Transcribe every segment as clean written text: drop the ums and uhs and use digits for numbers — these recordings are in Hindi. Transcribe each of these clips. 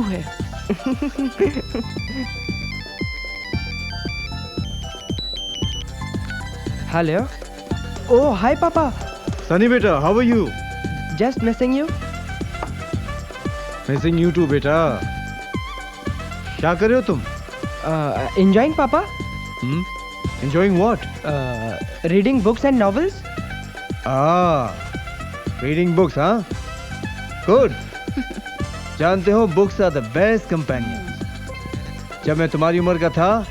जादू है। हेलो। ओह हाय पापा। सनी बेटा, how are you? Just missing you. Missing you too बेटा। क्या कर रहे हो तुम? Enjoying papa. Enjoying what? Reading books and novels. Reading books, हाँ? गुड। जानते हो, books are the best companion. जब मैं तुम्हारी उम्र का था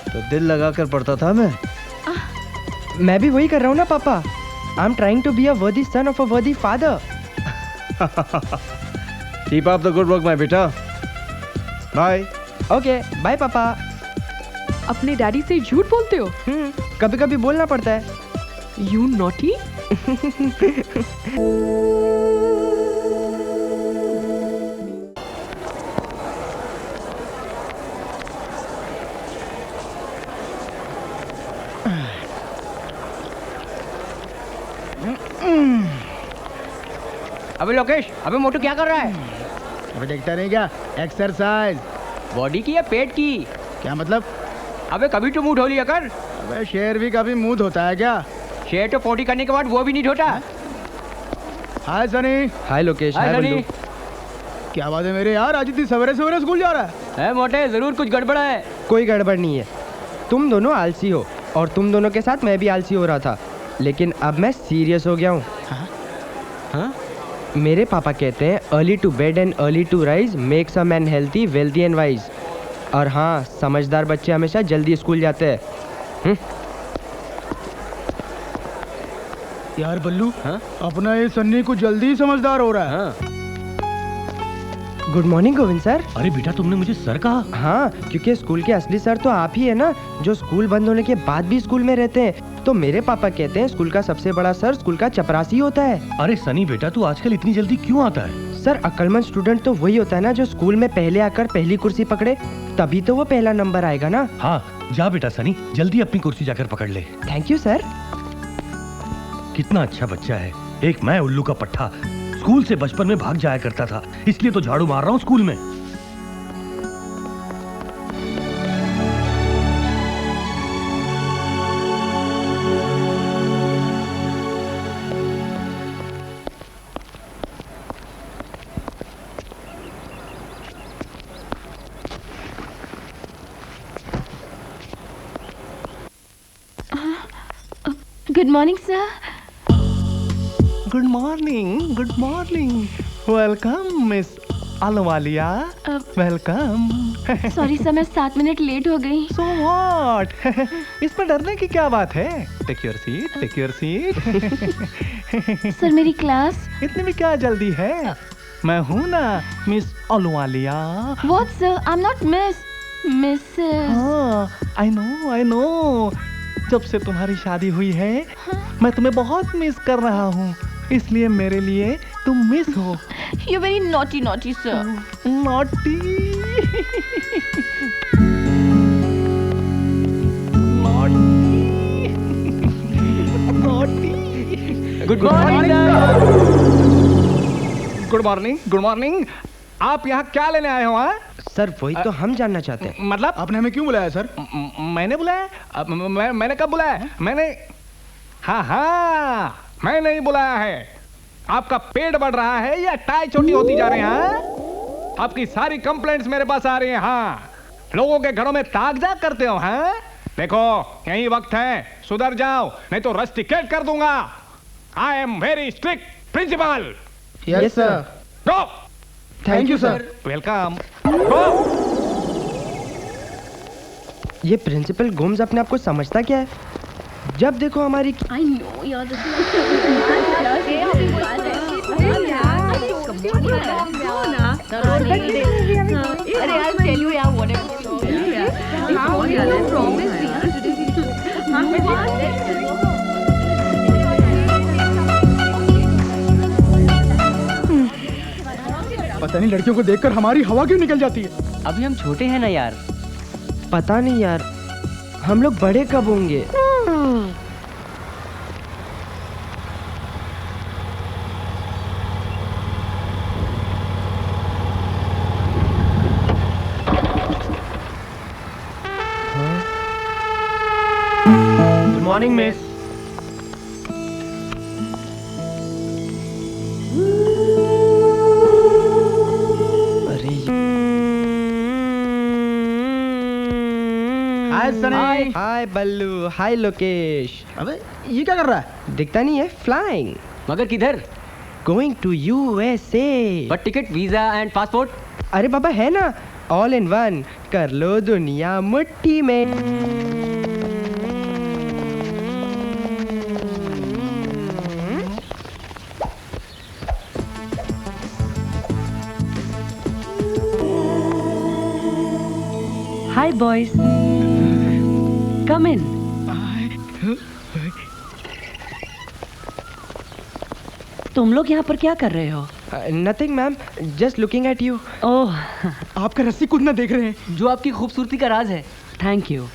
तो दिल लगाकर पढ़ता था मैं भी वही कर रहा हूँ ना papa. I am trying to be a worthy son of a worthy father. Keep up the good work my बेटा। बाय। Okay bye papa. अपने डैडी से झूठ बोलते हो? कभी कभी बोलना पड़ता है। You naughty. अबे लोकेश, अबे मोटू क्या कर रहा है? अबे देखता नहीं क्या? एक्सरसाइज। बॉडी की या पेट की? क्या मतलब? अबे कभी तो मुंह धो लिया कर। अबे शेर भी कभी मुंह धोता है क्या? शेर तो पोटी करने के बाद वो भी नहीं धोता। हाय सनी। हाय लोकेश। हाय बल्लू। क्या बात है मेरे यार, आज इतनी सवेरे सवेरे स्कूल जा रहा है? मोटे जरूर कुछ गड़बड़ है। कोई गड़बड़ नहीं है। तुम दोनों आलसी हो और तुम दोनों के साथ मैं भी आलसी हो रहा था, लेकिन अब मैं सीरियस हो गया हूँ। हाँ? मेरे पापा कहते हैं early to bed and early to rise makes a man healthy, wealthy and wise. और हाँ, समझदार बच्चे हमेशा जल्दी स्कूल जाते हैं। यार बल्लू, हाँ? अपना ये सन्नी कुछ जल्दी ही समझदार हो रहा है। हाँ? Good morning Govind sir. अरे बेटा, तुमने मुझे सर कहा? हाँ, क्योंकि स्कूल के असली सर तो आप ही है ना, जो स्कूल बंद होने के बाद भी स्कूल में रहते हैं। तो मेरे पापा कहते हैं स्कूल का सबसे बड़ा सर स्कूल का चपरासी होता है। अरे सनी बेटा, तू आजकल इतनी जल्दी क्यों आता है? सर, अक्लमंद स्टूडेंट तो वही होता है ना जो स्कूल में पहले आकर पहली कुर्सी पकड़े, तभी तो वो पहला नंबर आएगा ना। हाँ, जा बेटा सनी, जल्दी अपनी कुर्सी जाकर पकड़ ले। Thank you sir. कितना अच्छा बच्चा है। एक मैं उल्लू का पट्टा, स्कूल से बचपन में भाग जाया करता था, इसलिए तो झाड़ू मार रहा हूँ स्कूल में। Good morning sir. Good morning, good morning. Welcome miss Ahluwalia, welcome. Sorry sir, मैं 7 मिनट लेट हो गई। So what? इसमें डरने की क्या बात है? Take your seat, take your seat. Sir मेरी क्लास। इतनी भी क्या जल्दी है? मैं हूँ ना miss Ahluwalia. What sir? I am not miss, Mrs. हाँ, आई नो। जब से तुम्हारी शादी हुई है, मैं तुम्हें बहुत मिस कर रहा हूँ, इसलिए मेरे लिए तुम मिस हो। You very naughty naughty sir. Naughty. Good morning. Good morning, good morning. आप यहाँ क्या लेने आए हो? हाँ सर, वही तो हम जानना चाहते हैं। मतलब आपने हमें क्यों बुलाया सर? मैंने बुलाया? मैंने कब बुलाया? मैंने हाँ, मैं नहीं बुलाया है। आपका पेट बढ़ रहा है या टाई छोटी होती जा रही है? हाँ? आपकी सारी कंप्लेंट्स मेरे पास आ रही हैं। हाँ, लोगों के घरों में ताक-झाक करते हो। हाँ, देखो यही वक्त है, सुधर जाओ नहीं तो रस्टिकेट कर दूंगा। I am very strict principal. Yes sir. Go. Thank you sir. Welcome. Go. ये प्रिंसिपल गोम्स अपने आप को समझता क्या है? जब देखो हमारी आई नो यार, अरे यार टेल यू यार पता नहीं लड़कियों को देखकर हमारी हवा क्यों निकल जाती है। अभी हम छोटे हैं ना यार। पता नहीं यार, हम लोग बड़े कब होंगे? Morning miss. अरे हाय सनी। हाय बल्लू, हाय लोकेश। अबे ये क्या कर रहा है? दिखता नहीं है? फ्लाइंग, मगर किधर? Going to USA। But ticket, visa and passport? अरे बाबा है ना, ऑल इन वन। कर लो दुनिया मुट्ठी में। Hi boys. Come in. तुम लोग यहाँ पर क्या कर रहे हो? Nothing ma'am, just looking at you. Oh, आपका रस्सी कूदना देख रहे हैं। जो आपकी खूबसूरती का राज है। Thank you.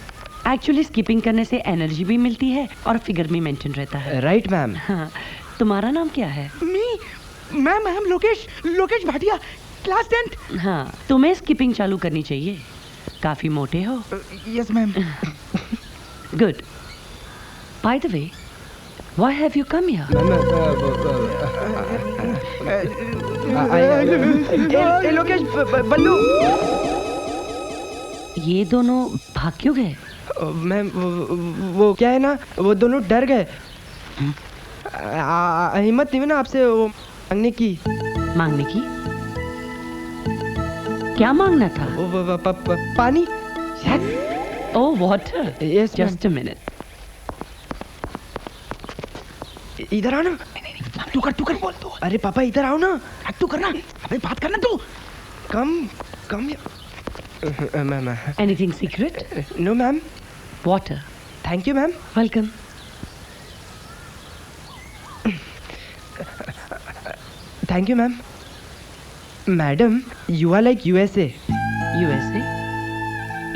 एक्चुअली स्किपिंग करने से एनर्जी भी मिलती है और फिगर भी मेंटेन रहता है। Right ma'am. हाँ, तुम्हारा नाम क्या है? Ma'am Lokesh Bhatia, class 10th। हाँ, तुम्हें स्किपिंग चालू करनी चाहिए, काफी मोटे हो। Yes ma'am. Good. By the way, why have you come here? Lokesh, Ballu. ये दोनों भाग क्यों गए? मैम वो क्या है ना, वो दोनों डर गए। हिम्मत नहीं हुई ना आपसे वो मांगने की। मांगने की? क्या मांगना था? पानी। Oh, water. Yes, just a minute. इधर आओ ना। तू कर बोल तू। अरे पापा इधर आओ ना। तू करना। अबे बात करना तू। Come ma'am. Anything secret? No ma'am. Water. Thank you ma'am. Welcome. Thank you ma'am. Madam, you are like USA। USA?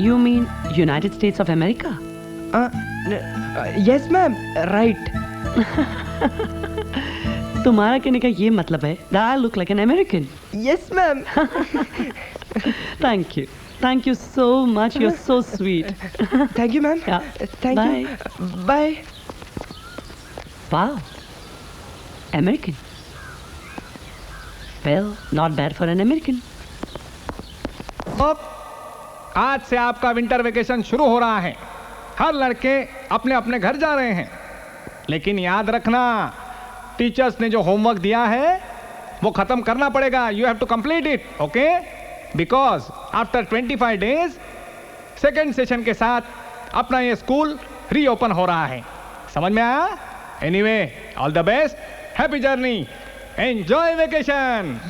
You mean United States of America? Yes ma'am, right. तुम्हारा कहने का ये मतलब है that I look like an American. Yes ma'am. Thank you. Thank you so much. You're so sweet. Thank you ma'am. Yeah. Thank Bye. You. Bye. Wow. American. Well, not bad for an American. आज से आपका विंटर वेकेशन शुरू हो रहा है। हर लड़के अपने अपने घर जा रहे हैं, लेकिन याद रखना, टीचर्स ने जो होमवर्क दिया है वो खत्म करना पड़ेगा। You have to complete it, okay? Because after 25 days second session के साथ अपना ये स्कूल रीओपन हो रहा है। समझ में आया? Anyway, all the best, happy journey, enjoy vacation.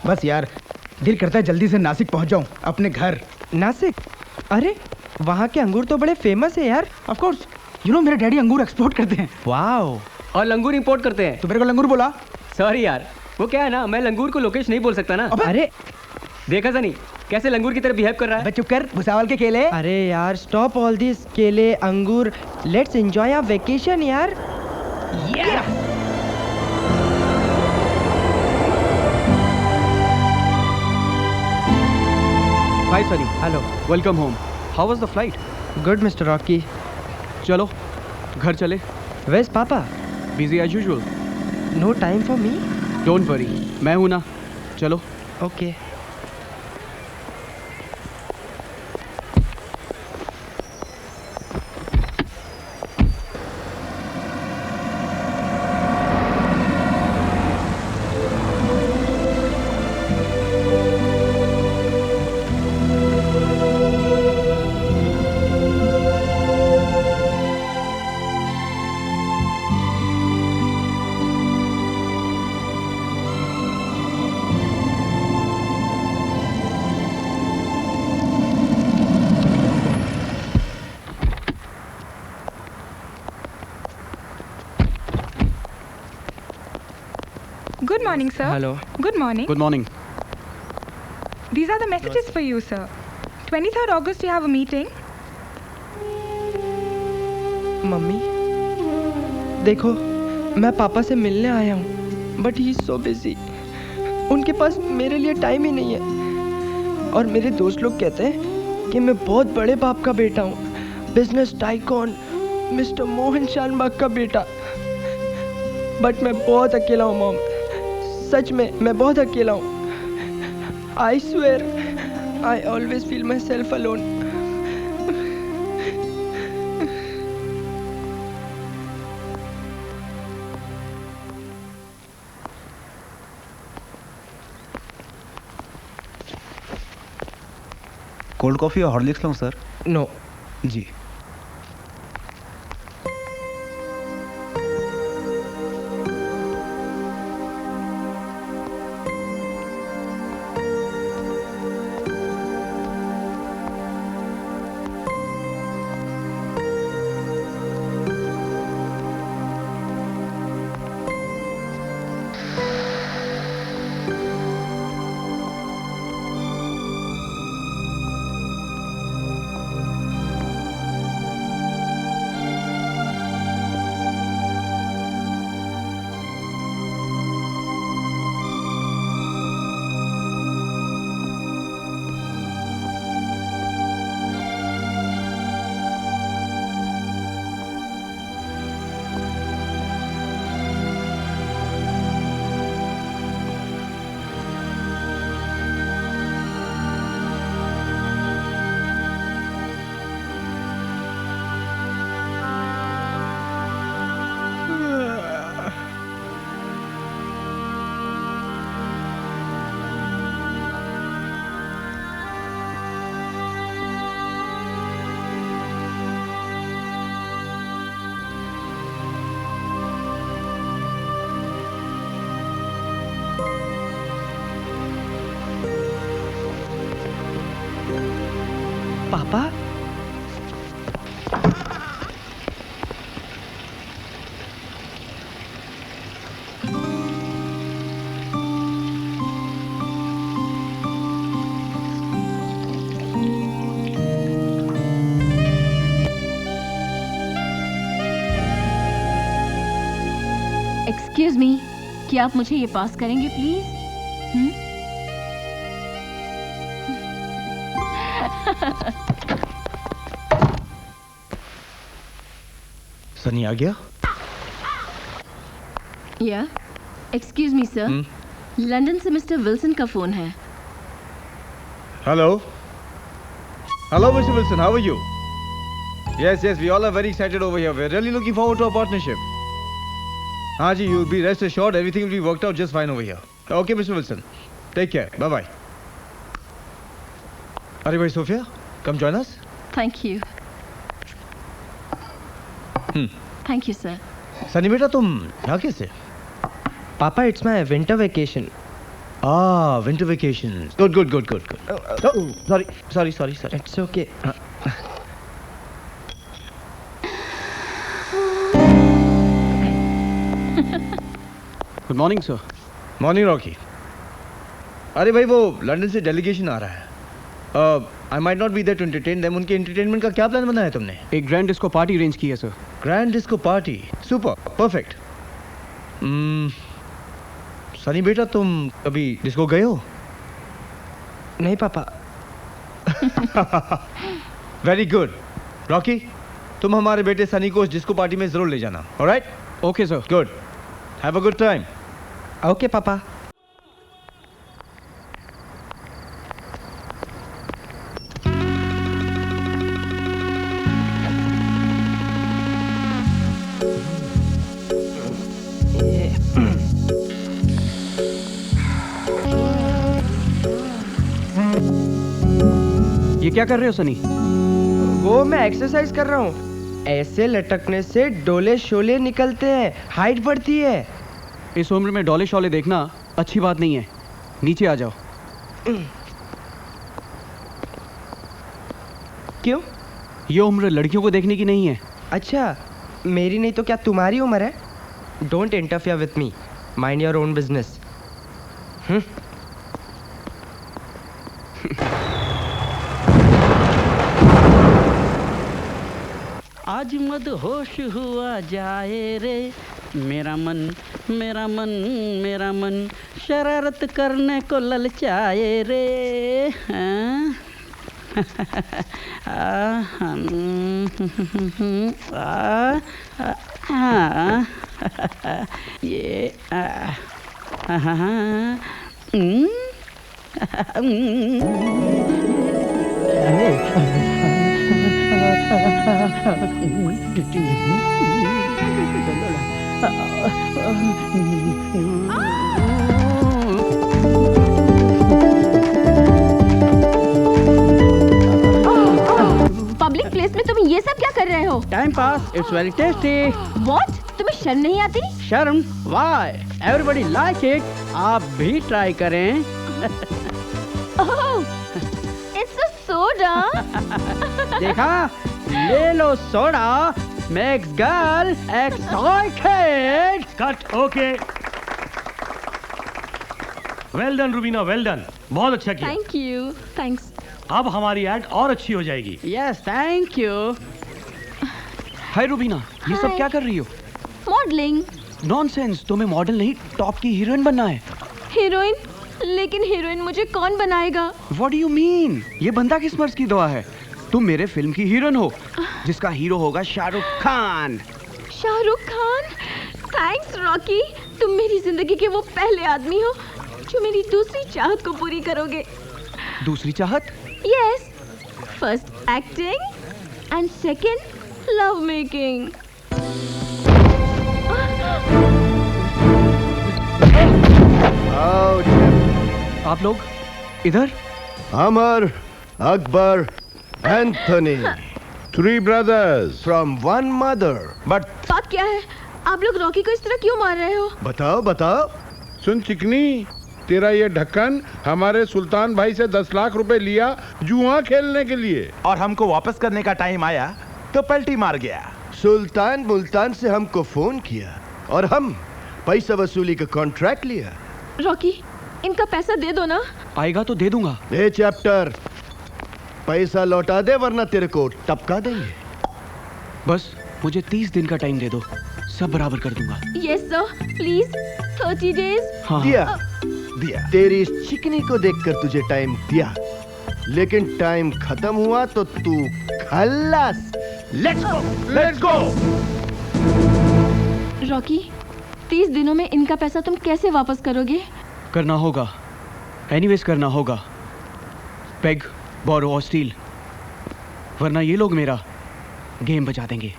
बस यार, दिल करता है जल्दी से नासिक पहुंच जाऊं, अपने घर। नासिक? अरे वहाँ के अंगूर तो बड़े फेमस है यार। ऑफ कोर्स, यू नो मेरे डैडी अंगूर एक्सपोर्ट करते हैं। वाओ। और लंगूर इंपोर्ट करते हैं। तो मेरे को लंगूर बोला। सॉरी यार, वो क्या है ना, मैं लंगूर को लोकेश नहीं बोल सकता ना। अरे देखा सनी कैसे लंगूर की तरह बिहेव कर रहा है। चुप कर, भुसावल के केले। अरे यार, स्टॉप ऑल दिस केले अंगूर, लेट्स एंजॉय आवर वेकेशन यार। Hi Sunny. Hello. Welcome home. How was the flight? Good Mister Rocky. चलो घर चले। Where's papa? Busy as usual. No time for me. Don't worry, मैं हूं ना। चलो। Okay. Good morning, sir. Hello. Good morning. Good morning. These are the messages for you, sir. 23rd August, we have a meeting. Mummy, देखो मैं पापा से मिलने आया हूँ, but he is so busy. उनके पास मेरे लिए टाइम ही नहीं है। और मेरे दोस्त लोग कहते हैं कि मैं बहुत बड़े बाप का बेटा हूँ, business tycoon mister Mohan Shanbhag का बेटा। बट मैं बहुत अकेला हूँ मॉम, सच में मैं बहुत अकेला हूँ। I swear I always feel my self alone. Cold coffee और हॉर्लिक्स लाऊं सर? नो जी। पापा? एक्सक्यूज मी, क्या आप मुझे ये पास करेंगे प्लीज? सनी आ गया? या एक्सक्यूज मी सर, लंदन से मिस्टर विल्सन का फोन है। Hello hello Mister Wilson, how are you? Yes yes, we all are very excited over here, we are really looking forward to a partnership. हाँ जी, you be rest assured, everything will be worked out just fine over here. Okay Mister Wilson, take care, bye bye. अरे भाई Sophia, come join us. Thank you. Thank you sir. Sunny बेटा, तुम यहाँ कैसे? Papa, it's my winter vacation. Winter vacation, good good good good good. Sorry sorry sorry sorry, it's okay. Good morning sir. Morning Rocky. अरे भाई, वो लंदन से डेलीगेशन आ रहा है। I might not be there to entertain them. उनके एंटरटेनमेंट का क्या प्लान बनाया तुमने? एक ग्रैंड डिस्को पार्टी अरेंज की है sir. Grand disco party, super, perfect. Sunny बेटा, तुम कभी डिस्को गए हो? नहीं पापा। वेरी गुड रॉकी, तुम हमारे बेटे सनी को उस डिस्को पार्टी में जरूर ले जाना। Alright? Okay sir. Good, have a good time. Okay पापा। ये क्या कर रहे हो सनी? वो मैं एक्सरसाइज कर रहा हूँ। ऐसे लटकने से डोले शोले निकलते हैं, हाइट बढ़ती है। इस उम्र में डोले शोले देखना अच्छी बात नहीं है, नीचे आ जाओ। क्यों? ये उम्र लड़कियों को देखने की नहीं है। अच्छा, मेरी नहीं तो क्या तुम्हारी उम्र है? Don't interfere with me, mind your own business. आज मद होश हुआ जाए रे, मेरा मन मेरा मन मेरा मन शरारत करने को ललचाए रे। हाँ? ये पब्लिक प्लेस में तुम ये सब क्या कर रहे हो? Time pass, it's very tasty. What? तुम्हें शर्म नहीं आती? शर्म? Why? Everybody like it. आप भी ट्राई करें। Oh, it's a soda. देखा? ले लो soda, makes girl excited. Cut, okay. Well done Rubina, well done. बहुत अच्छा किया। Thank you. Thanks. अब हमारी एड और अच्छी हो जाएगी। Yes, thank you. हाय रूबीना, ये सब Hi. क्या कर रही हो? Modeling. नॉनसेंस, तुम्हें मॉडल नहीं टॉप की हीरोइन बनना है। हीरोइन? लेकिन हीरोइन मुझे कौन बनाएगा? What do you mean? ये बंदा किस मर्ज की दुआ है? तुम मेरे फिल्म की हीरोइन हो, जिसका हीरो होगा शाहरुख खान। शाहरुख खान? थैंक्स रॉकी, तुम मेरी जिंदगी के वो पहले आदमी हो जो मेरी दूसरी चाहत को पूरी करोगे। दूसरी चाहत? Yes, first acting and second love making. आप लोग इधर? Amar, Akbar, Anthony, three brothers from one mother. But बात क्या है? आप लोग रॉकी को इस तरह क्यों मार रहे हो? बताओ बताओ। सुन चिकनी, तेरा ये ढक्कन हमारे सुल्तान भाई से 10 लाख रुपए लिया जुआ खेलने के लिए, और हमको वापस करने का टाइम आया तो पलटी मार गया। सुल्तान मुल्तान से हमको फोन किया और हम पैसा वसूली का कॉन्ट्रैक्ट लिया। रॉकी, इनका पैसा दे दो ना। आएगा तो दे दूंगा। ए चैप्टर, पैसा लौटा दे वरना तेरे को टपका देंगे। बस मुझे 30 दिन का टाइम दे दो, सब बराबर कर दूंगा। Yes sir, please 30 days. हाँ। दिया तेरी इस चिकनी को देखकर तुझे टाइम दिया, लेकिन टाइम खत्म हुआ तो तू खल्लास। Let's go, let's go. Rocky, 30 दिनों में इनका पैसा तुम कैसे वापस करोगे? करना होगा, एनीवेज करना होगा। पेग, बोरो और स्टील, वरना ये लोग मेरा गेम बजा देंगे।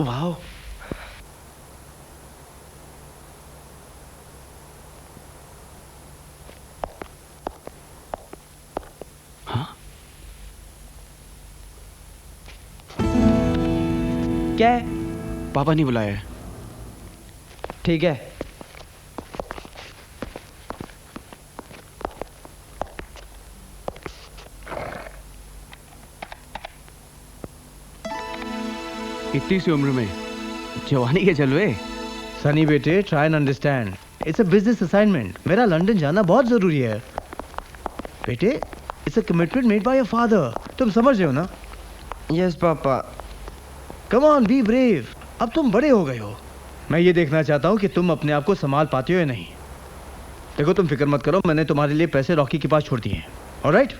वाओ, क्या है? पापा ने बुलाया है। ठीक है। इतनी सी उम्र में जवानी के जलवे। सनी बेटे, try and understand, it's a business assignment. मेरा लंदन जाना बहुत जरूरी है बेटे। It's a commitment made by your father. तुम समझ रहे हो ना? Yes papa. Come on, be brave. अब तुम बड़े हो गए हो। मैं ये देखना चाहता हूँ कि तुम अपने आप को संभाल पाते हो या नहीं। देखो, तुम फिक्र मत करो, मैंने तुम्हारे लिए पैसे रॉकी के पास छोड़ दिए हैं। Alright?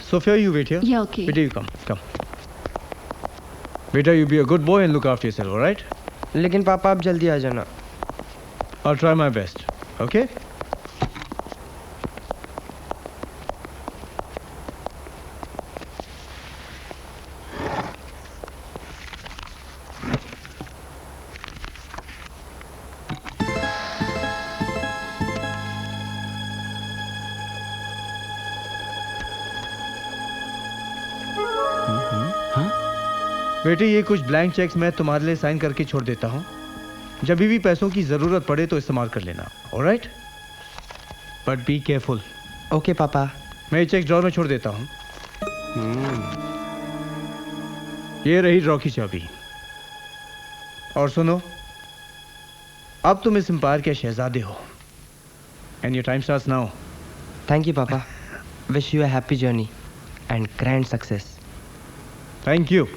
Sophia, you wait here. Yeah, okay. Beta, you come. Beta, you be a good boy and look after yourself, all right? लेकिन पापा आप जल्दी आ जाना। I'll try my best. Okay? बेटे, ये कुछ ब्लैंक चेक्स मैं तुम्हारे लिए साइन करके छोड़ देता हूँ। जब भी पैसों की जरूरत पड़े तो इस्तेमाल कर लेना, alright? But be careful. Okay पापा। मैं ये चेक ड्रॉर में छोड़ देता हूँ। ये रही ड्रॉ की चाबी। और सुनो, अब तुम इस एम्पायर के शहजादे हो and your time starts now. Thank you papa. Wish you a happy journey and grand success. Thank you.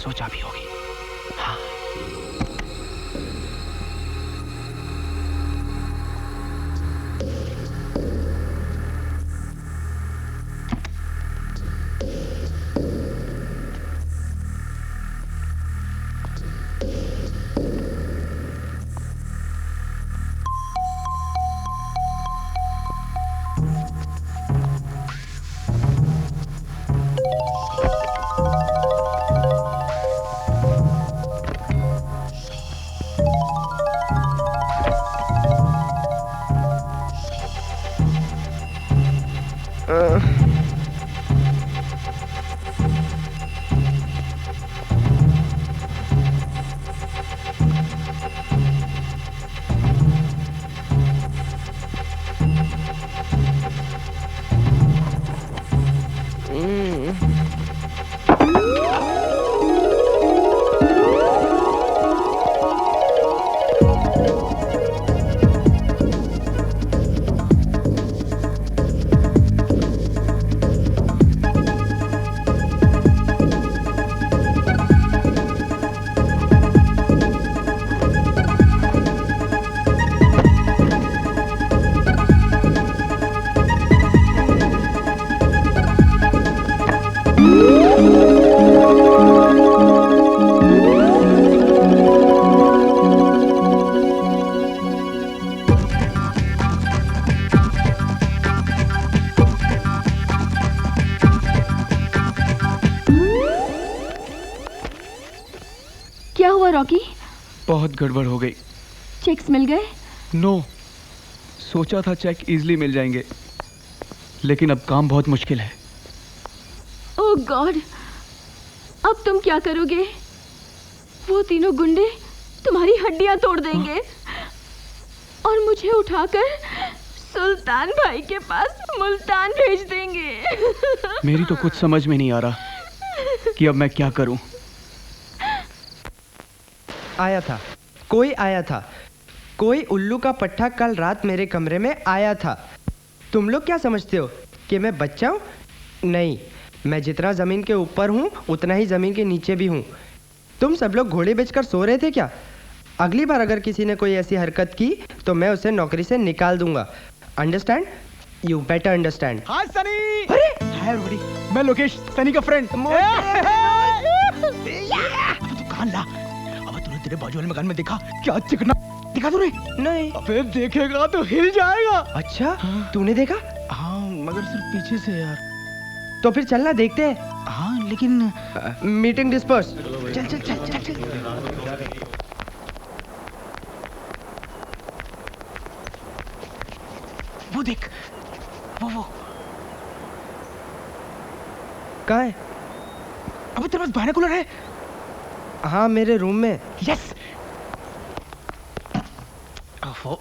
सोचा भी होगी। हाँ। क्या हुआ रॉकी? बहुत गड़बड़ हो गई। चेक्स मिल गए? नो, सोचा था चेक इजीली मिल जाएंगे, लेकिन अब काम बहुत मुश्किल है। ओह गॉड, अब तुम क्या करोगे? वो तीनों गुंडे तुम्हारी हड्डियां तोड़ देंगे और मुझे उठाकर सुल्तान भाई के पास मुल्तान भेज देंगे। मेरी तो कुछ समझ में नहीं आ रहा कि अब मैं क्या करूं। आया था, कोई आया था, कोई उल्लू का पट्टा कल रात मेरे कमरे में आया था। तुम लोग क्या समझते हो कि मैं बच्चा हूँ? नहीं, मैं जितना ज़मीन के ऊपर हूँ उतना ही ज़मीन के नीचे भी हूँ। तुम सब लोग घोड़े बेचकर सो रहे थे क्या? अगली बार अगर किसी ने कोई ऐसी हरकत की तो मैं उसे नौकरी से निकाल दूंगा। Understand? You better understand. Hi Sunny. अरे हाय एवरीबॉडी, मैं लोकेश, सनी का फ्रेंड। दुकान ला। अब तूने तेरे बाजू वाले मकान में देखा क्या चिकना दिखा तूने? नहीं। अबे देखेगा तो हिल जाएगा। अच्छा, तूने देखा? हाँ, मगर सिर्फ पीछे से यार। तो फिर चलना, देखते हैं। हाँ लेकिन मीटिंग डिस्पर्स। चल चल चल चल चल। वो देख, वो कहाँ है? अबे तेरे पास बाइनोकुलर है? हाँ, मेरे रूम में। यस। ओहो।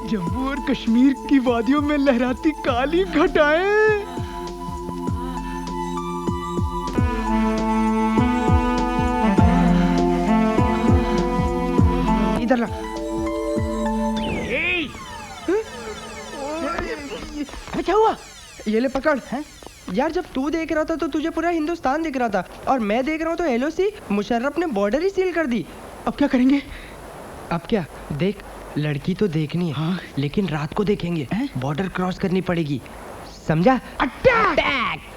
जम्मू और कश्मीर की वादियों में लहराती काली घटाएं। इधर ला। अरे क्या हुआ? ये ले पकड़। है यार, जब तू देख रहा था तो तुझे पूरा हिंदुस्तान दिख रहा था, और मैं देख रहा हूँ तो एलओसी मुशर्रफ ने बॉर्डर ही सील कर दी। अब क्या करेंगे? अब क्या? देख, लड़की तो देखनी है। हाँ? लेकिन रात को देखेंगे। बॉर्डर क्रॉस करनी पड़ेगी, समझा? अटैक!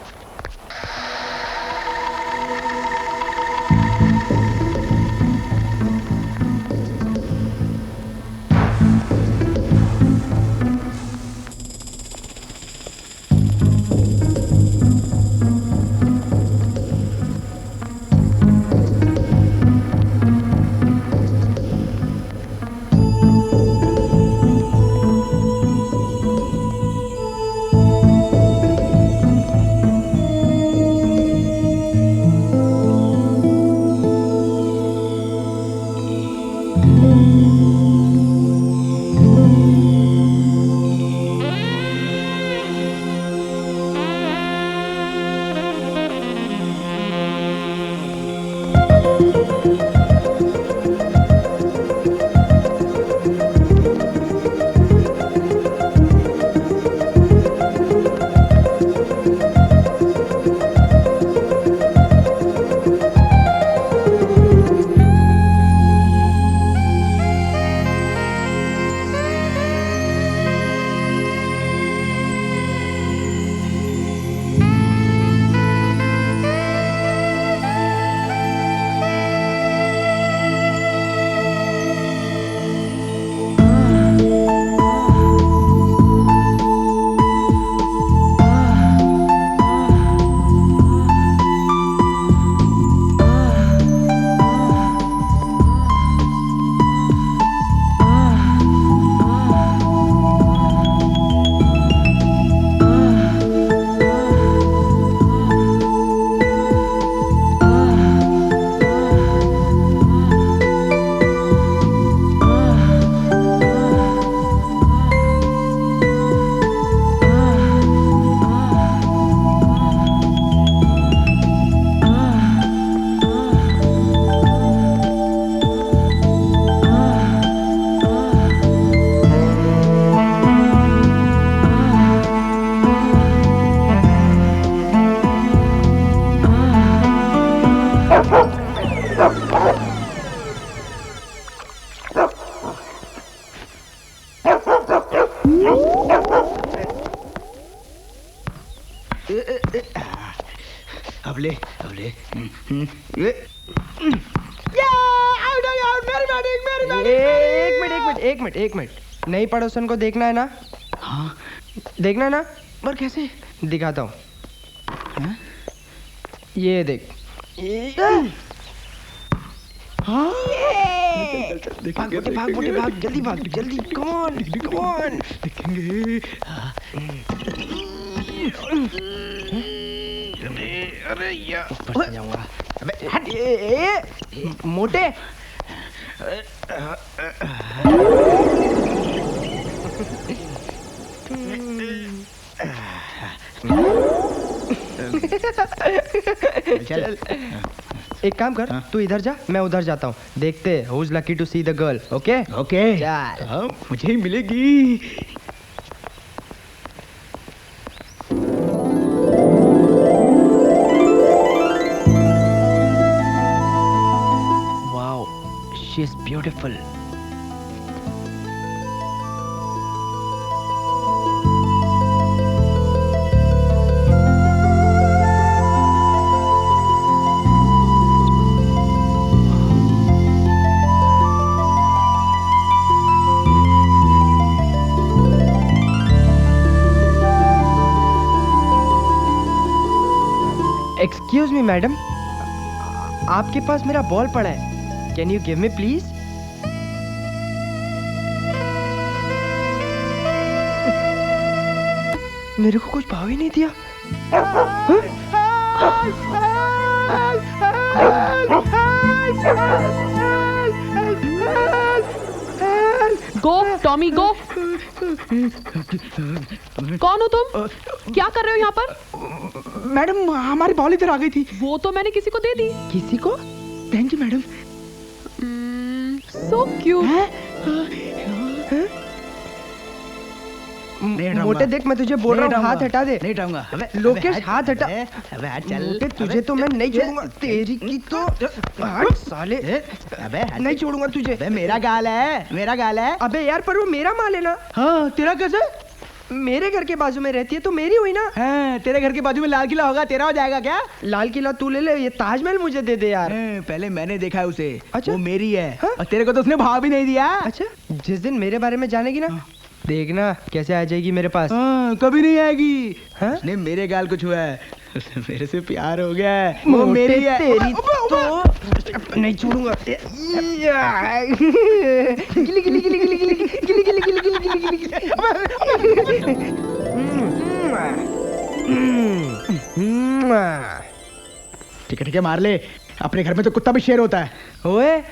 अबले अबले एक मिनट नई पड़ोसन को देखना है ना? हाँ देखना है ना? पर कैसे? दिखाता हूँ। ये देख। हाँ भाग जल्दी भाग जल्दी कम ऑन देखेंगे। अरे यार ऊपर से जाऊंगा। अबे हट मोटे। चल एक काम कर, तू इधर जा, मैं उधर जाता हूँ। देखते who is lucky to see the girl. Okay okay चल। मुझे ही मिलेगी। Wow she is beautiful. Excuse me madam, आपके पास मेरा बॉल पड़ा है, can you give me please? मेरे को कुछ भाव ही नहीं दिया। Go Tommy go. कौन हो तुम? क्या कर रहे हो यहाँ पर? मैडम हमारी बॉल इधर आ गई थी। वो तो मैंने किसी को दे दी। किसी को? Thank you madam. So cute. मोटे देख, मैं तुझे बोल रहा हूँ हाथ हटा दे। नहीं हटाऊंगा। लोकेश हाथ हटा। अबे चल। मोटे तुझे तो मैं नहीं छोड़ूंगा। तेरी की तो हट साले। अबे नहीं छोड़ूंगा तुझे। अबे मेरा गाल है, मेरा गाल है। अबे यार पर वो मेरा माल है ना। हाँ तेरा कैसे? मेरे घर के बाजू में रहती है तो मेरी हुई ना। हाँ, तेरे घर के बाजू में लाल किला होगा, तेरा हो जाएगा क्या? लाल किला तू ले ले, ये ताजमहल मुझे दे दे यार। पहले मैंने देखा है उसे। अच्छा? वो मेरी है। हाँ? और तेरे को तो उसने भाव भी नहीं दिया। अच्छा जिस दिन मेरे बारे में जानेगी ना, देखना कैसे आ जाएगी मेरे पास। हाँ, कभी नहीं आएगी। हाँ? उसने मेरे गाल को छुआ है, उसे मेरे से प्यार हो गया है। वो मेरी है। तेरी तो नहीं छोड़ूंगा। गिली गिली गिली गिली गिली गिली गिली गिली गिली गिली गिली ठीक है मार ले। अपने घर में तो कुत्ता भी शेर होता है। ओए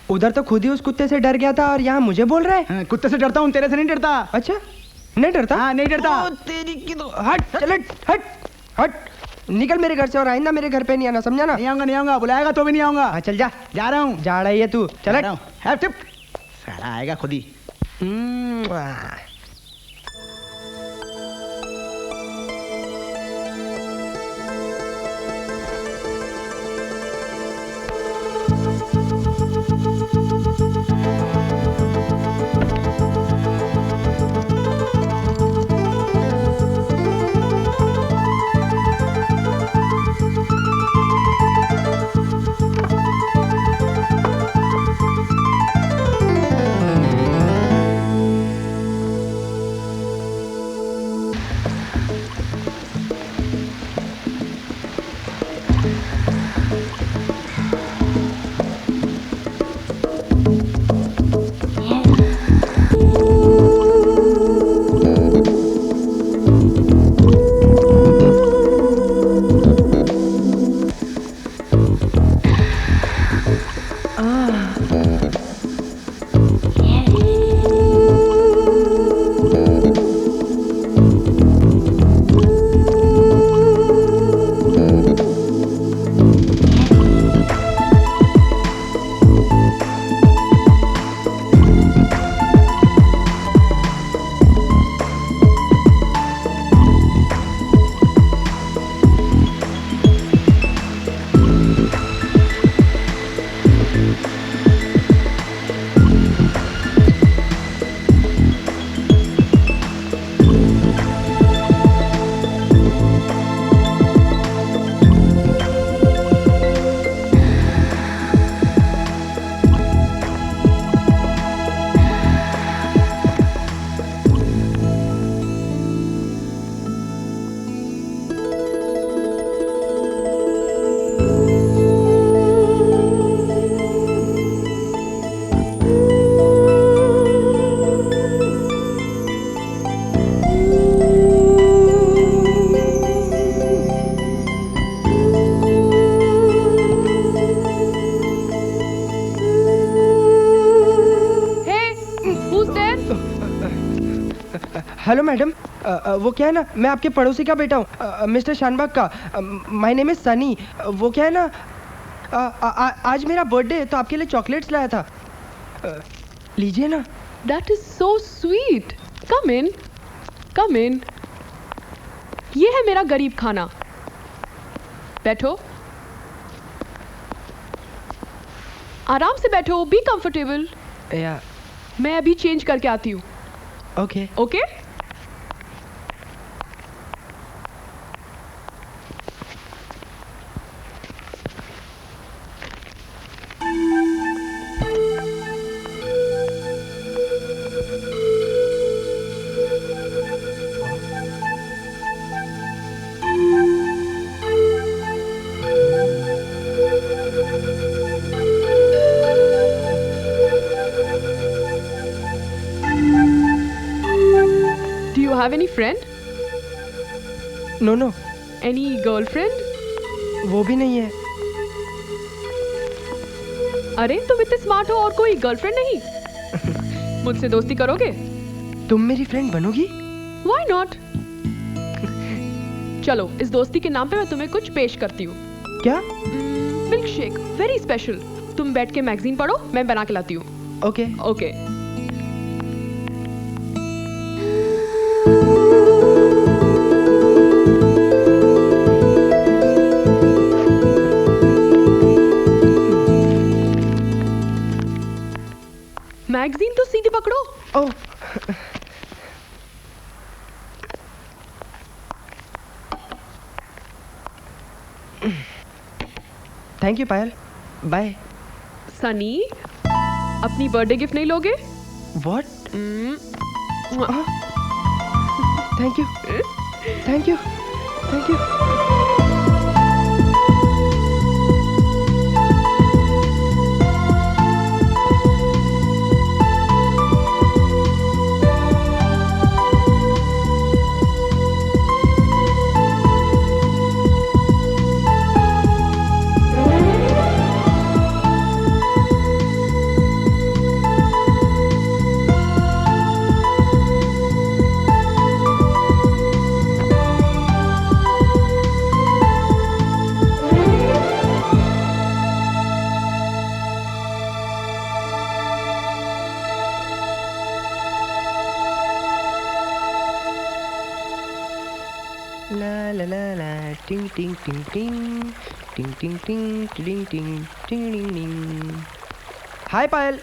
उधर तो खुद ही उस कुत्ते से डर गया था और यहाँ मुझे बोल रहा है। कुत्ते से डरता हूँ, तेरे से नहीं डरता। अच्छा नहीं डरता? हाँ नहीं डरता। तेरी की तो हट चल हट हट निकल मेरे घर से और आइंदा मेरे घर पे नहीं आना, समझा ना? नहीं आऊंगा, बुलाएगा तो भी नहीं आऊंगा। हाँ चल जा रहा हूँ। जा रही है तू, चल सारा आएगा खुद ही। हेलो मैडम, वो क्या है ना, मैं आपके पड़ोसी का बेटा हूँ, मिस्टर शानबाग का। My name is Sunny. वो क्या है ना, आज मेरा बर्थडे है तो आपके लिए चॉकलेट्स लाया था, लीजिए ना। That is so sweet. Come in. Come in. ये है मेरा गरीब खाना। बैठो, आराम से बैठो, बी कंफर्टेबल। या मैं अभी चेंज करके आती हूँ। Okay okay. Do you have any friend? No no, Any girlfriend? वो भी नहीं है। अरे तुम इतने स्मार्ट हो और कोई गर्लफ्रेंड नहीं? मुझसे दोस्ती करोगे? तुम मेरी फ्रेंड बनोगी? Why not? चलो, इस दोस्ती के नाम पे मैं तुम्हें कुछ पेश करती हूँ। क्या? Milk shake, very special. तुम बैठ के मैगजीन पढ़ो, मैं बना के लाती हूँ। Okay okay. मैगजीन तो सीधी पकड़ो। Oh, thank you Payal, bye. Sunny, अपनी बर्थडे गिफ्ट नहीं लोगे? What? Thank you, thank you, thank you. La la la la, ting ting ting ting, ting ting ting, ting ting ting ting ting. Hi Payal,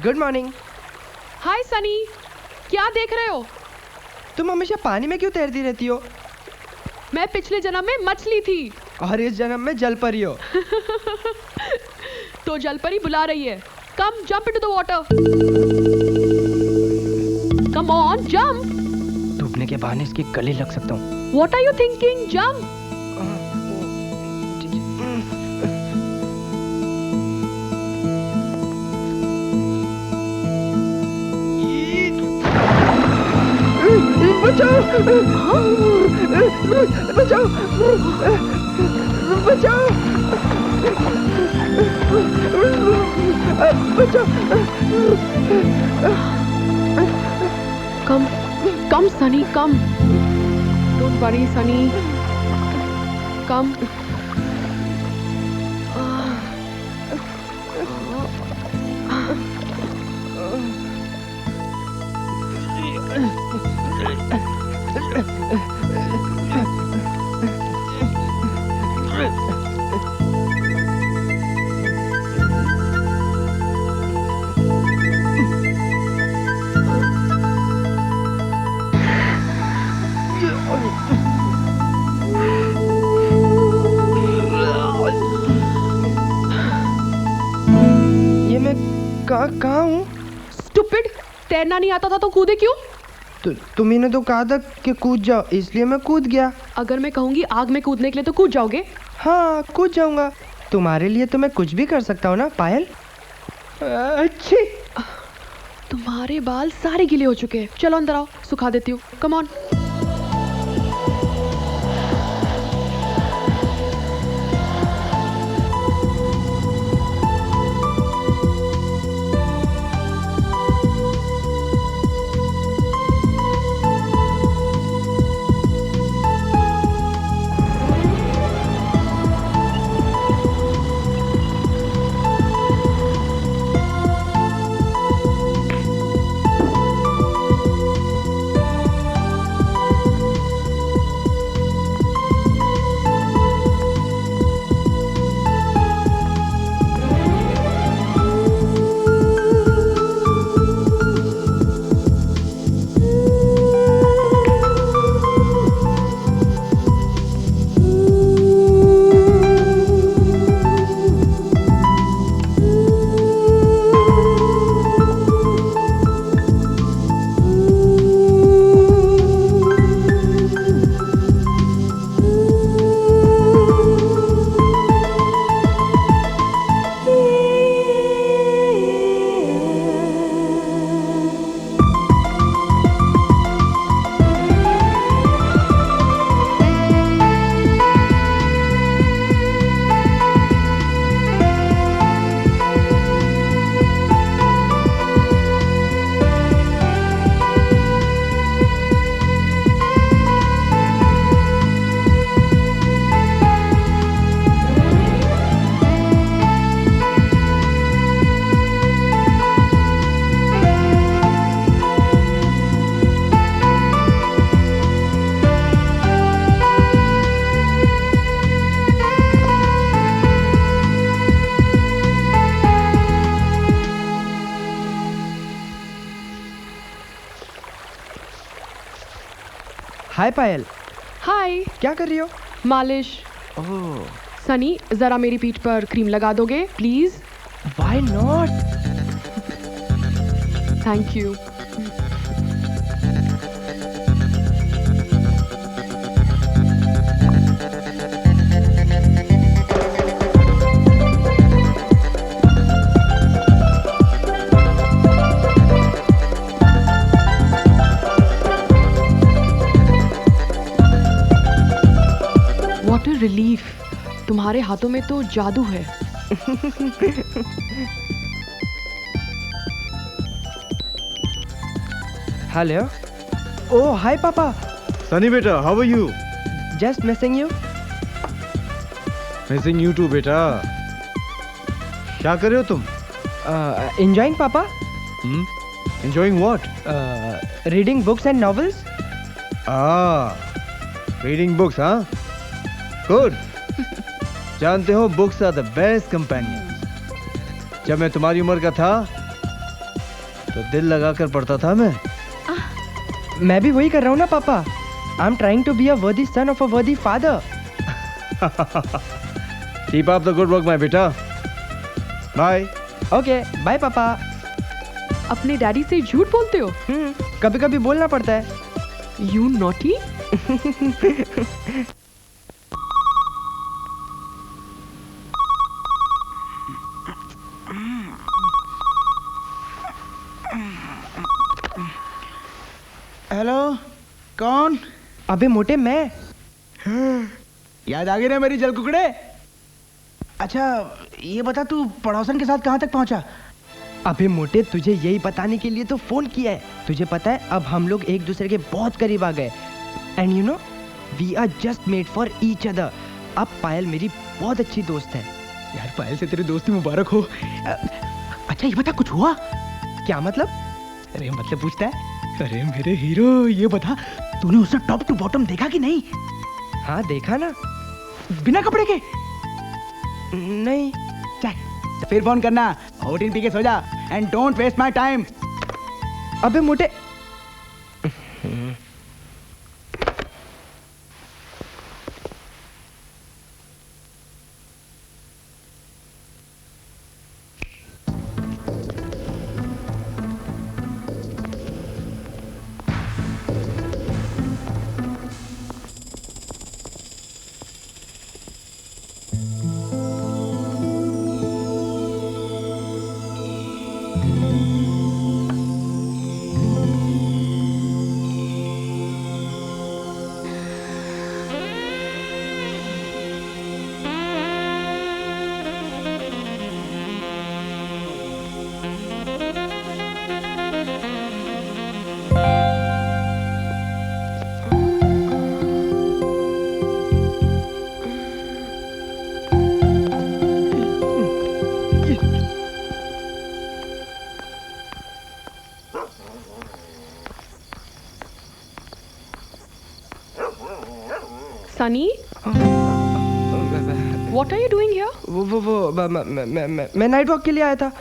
good morning. हाय सनी, क्या देख रहे हो? तुम हमेशा पानी में क्यों तैरती रहती हो? मैं पिछले जन्म में मछली थी। और इस जन्म में जल परी हो। तो जल परी बुला रही है। Come jump into the water. Come on jump. डूबने के बहाने इसके गले लग सकता हूँ। What are you thinking? Jump. बचाओ, बचाओ, बचाओ, बचाओ। Come come Sunny, come. Don't worry Sunny, come. ये मैं कहाँ हूँ? स्टूपिड, तैरना नहीं आता था तो कूदे क्यों? तुम्ही ने तो कहा था कि कूद जाओ, इसलिए मैं कूद गया। अगर मैं कहूंगी आग में कूदने के लिए तो कूद जाओगे? हाँ, कूद जाऊंगा। तुम्हारे लिए तो मैं कुछ भी कर सकता हूँ ना पायल। अच्छी। तुम्हारे बाल सारे गीले हो चुके हैं। चलो अंदर आओ, सुखा देती हूँ। Come on. Hi Payal. Hi. क्या कर रही हो? मालिश। ओह। सनी जरा मेरी पीठ पर क्रीम लगा दोगे please? Why not? Thank you. What a relief! तुम्हारे हाथों में तो जादू है। हेलो। ओह हाय पापा। सनी बेटा, how are you? Just missing you. Missing you too बेटा। क्या कर रहे हो तुम? Enjoying papa. Enjoying what? Reading books and novels. Reading books, हाँ? गुड। जानते हो, books are the best companions. जब मैं तुम्हारी उम्र का था तो दिल लगाकर पढ़ता था मैं। मैं भी वही कर रहा हूँ ना papa. I am trying to be a worthy son of a worthy father. Keep up the good work my बेटा। बाय। Okay bye papa. अपने डैडी से झूठ बोलते हो? कभी कभी बोलना पड़ता है। You naughty. हेलो, कौन? अबे मोटे, मैं। याद आ गई ना मेरी जल कुकड़े? अच्छा ये बता, तू पड़ोसन के साथ कहाँ तक पहुंचा? अबे मोटे, तुझे यही बताने के लिए तो फोन किया है। तुझे पता है, अब हम लोग एक दूसरे के बहुत करीब आ गए। And you know, we are just made for each other. अब पायल मेरी बहुत अच्छी दोस्त है। यार पायल से तेरी दोस्ती मुबारक हो। अच्छा ये बता, कुछ हुआ? क्या मतलब? अरे मतलब पूछता है। अरे मेरे हीरो, ये बता, तूने उसे टॉप टू बॉटम देखा कि नहीं? हाँ देखा ना। बिना कपड़े के? नहीं। चल फिर फोन करना। ओटीन पी के सो जा and don't waste my time. अबे मोटे। Sunny? What are you doing here? मैं नाइट वॉक के लिए आया था।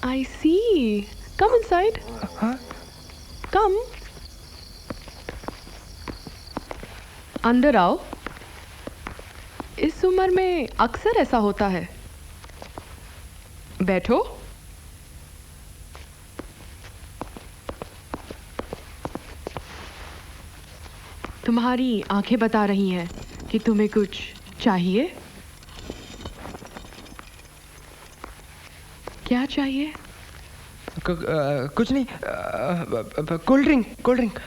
I see. Come inside. हाँ? Come. अंदर आओ। इस उम्र में अक्सर ऐसा होता है। बैठो। तुम्हारी आंखें बता रही हैं कि तुम्हें कुछ चाहिए। क्या चाहिए? कुछ नहीं। Cold drink, cold drink.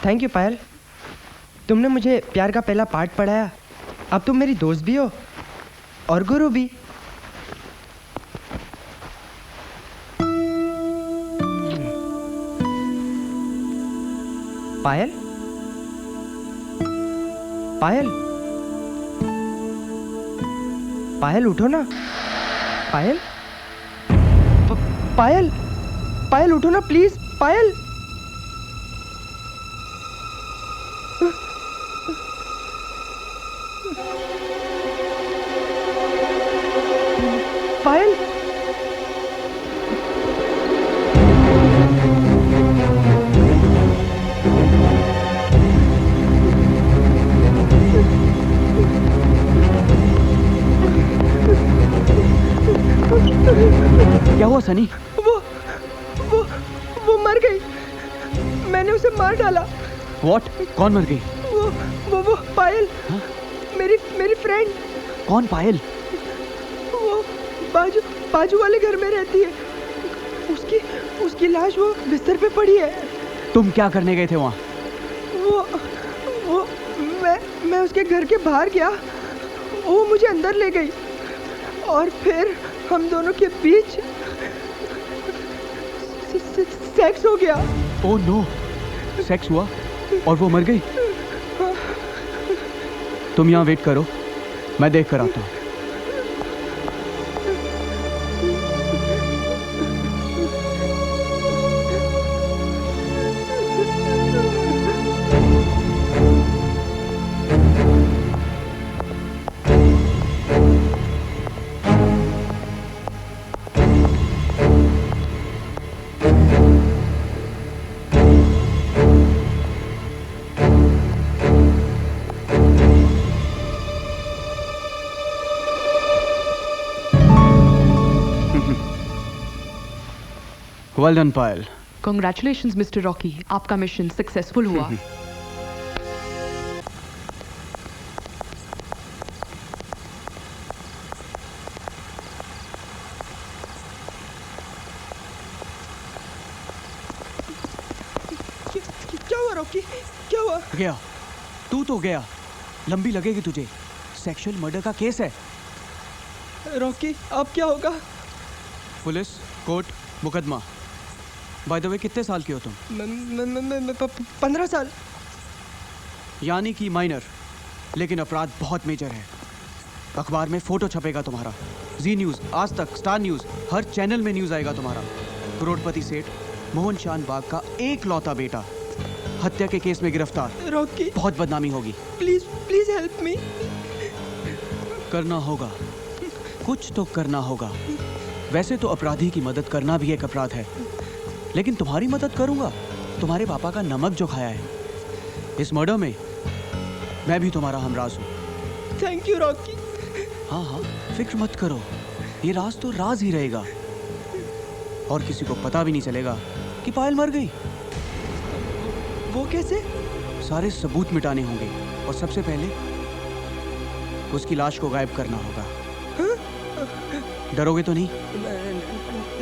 Thank you Payal, तुमने मुझे प्यार का पहला पार्ट पढ़ाया। अब तुम मेरी दोस्त भी हो और गुरु भी। पायल, पायल, पायल उठो ना। पायल, पायल, पायल उठो ना प्लीज। पायल, पायल, क्या हुआ सनी? वो मर गई। मैंने उसे मार डाला। What? कौन मर गई? वो पायल। हाँ? मेरी फ्रेंड। कौन पायल? वो बाजू वाले घर में रहती है। उसकी लाश वो बिस्तर पे पड़ी है। तुम क्या करने गए थे वहाँ? वो मैं उसके घर के बाहर गया, वो मुझे अंदर ले गई और फिर हम दोनों के बीच सेक्स हो गया। ओह नो, सेक्स हुआ और वो मर गई? तुम यहाँ वेट करो, मैं देख कर आता हूँ। Well done, Payal. Congratulations, Mr. Rocky. आपका मिशन सक्सेसफुल हुआ। क्या हुआ रॉकी? क्या हुआ? गया, तू तो गया। लंबी लगेगी तुझे। सेक्सुअल मर्डर का केस है। रॉकी, अब क्या होगा? पुलिस, कोर्ट, मुकदमा। बाय द वे, कितने साल के हो तुम? 15 साल। यानी कि माइनर, लेकिन अपराध बहुत मेजर है। अखबार में फोटो छपेगा तुम्हारा, जी न्यूज़, आज तक, स्टार न्यूज़, हर चैनल में न्यूज़ आएगा तुम्हारा। करोड़पति सेठ मोहन चांद बाग का एक लौता बेटा हत्या के केस में गिरफ्तार। रॉकी, बहुत बदनामी होगी। Please please help me. करना होगा, कुछ तो करना होगा। वैसे तो अपराधी की मदद करना भी एक अपराध है, लेकिन तुम्हारी मदद करूंगा तुम्हारे पापा का नमक जो खाया है। इस मर्डर में मैं भी तुम्हारा हमराज हूँ। Thank you Rocky. हाँ हाँ, फिक्र मत करो, ये राज तो राज ही रहेगा और किसी को पता भी नहीं चलेगा कि पायल मर गई। वो कैसे? सारे सबूत मिटाने होंगे और सबसे पहले उसकी लाश को गायब करना होगा। हाँ? डरोगे तो नहीं?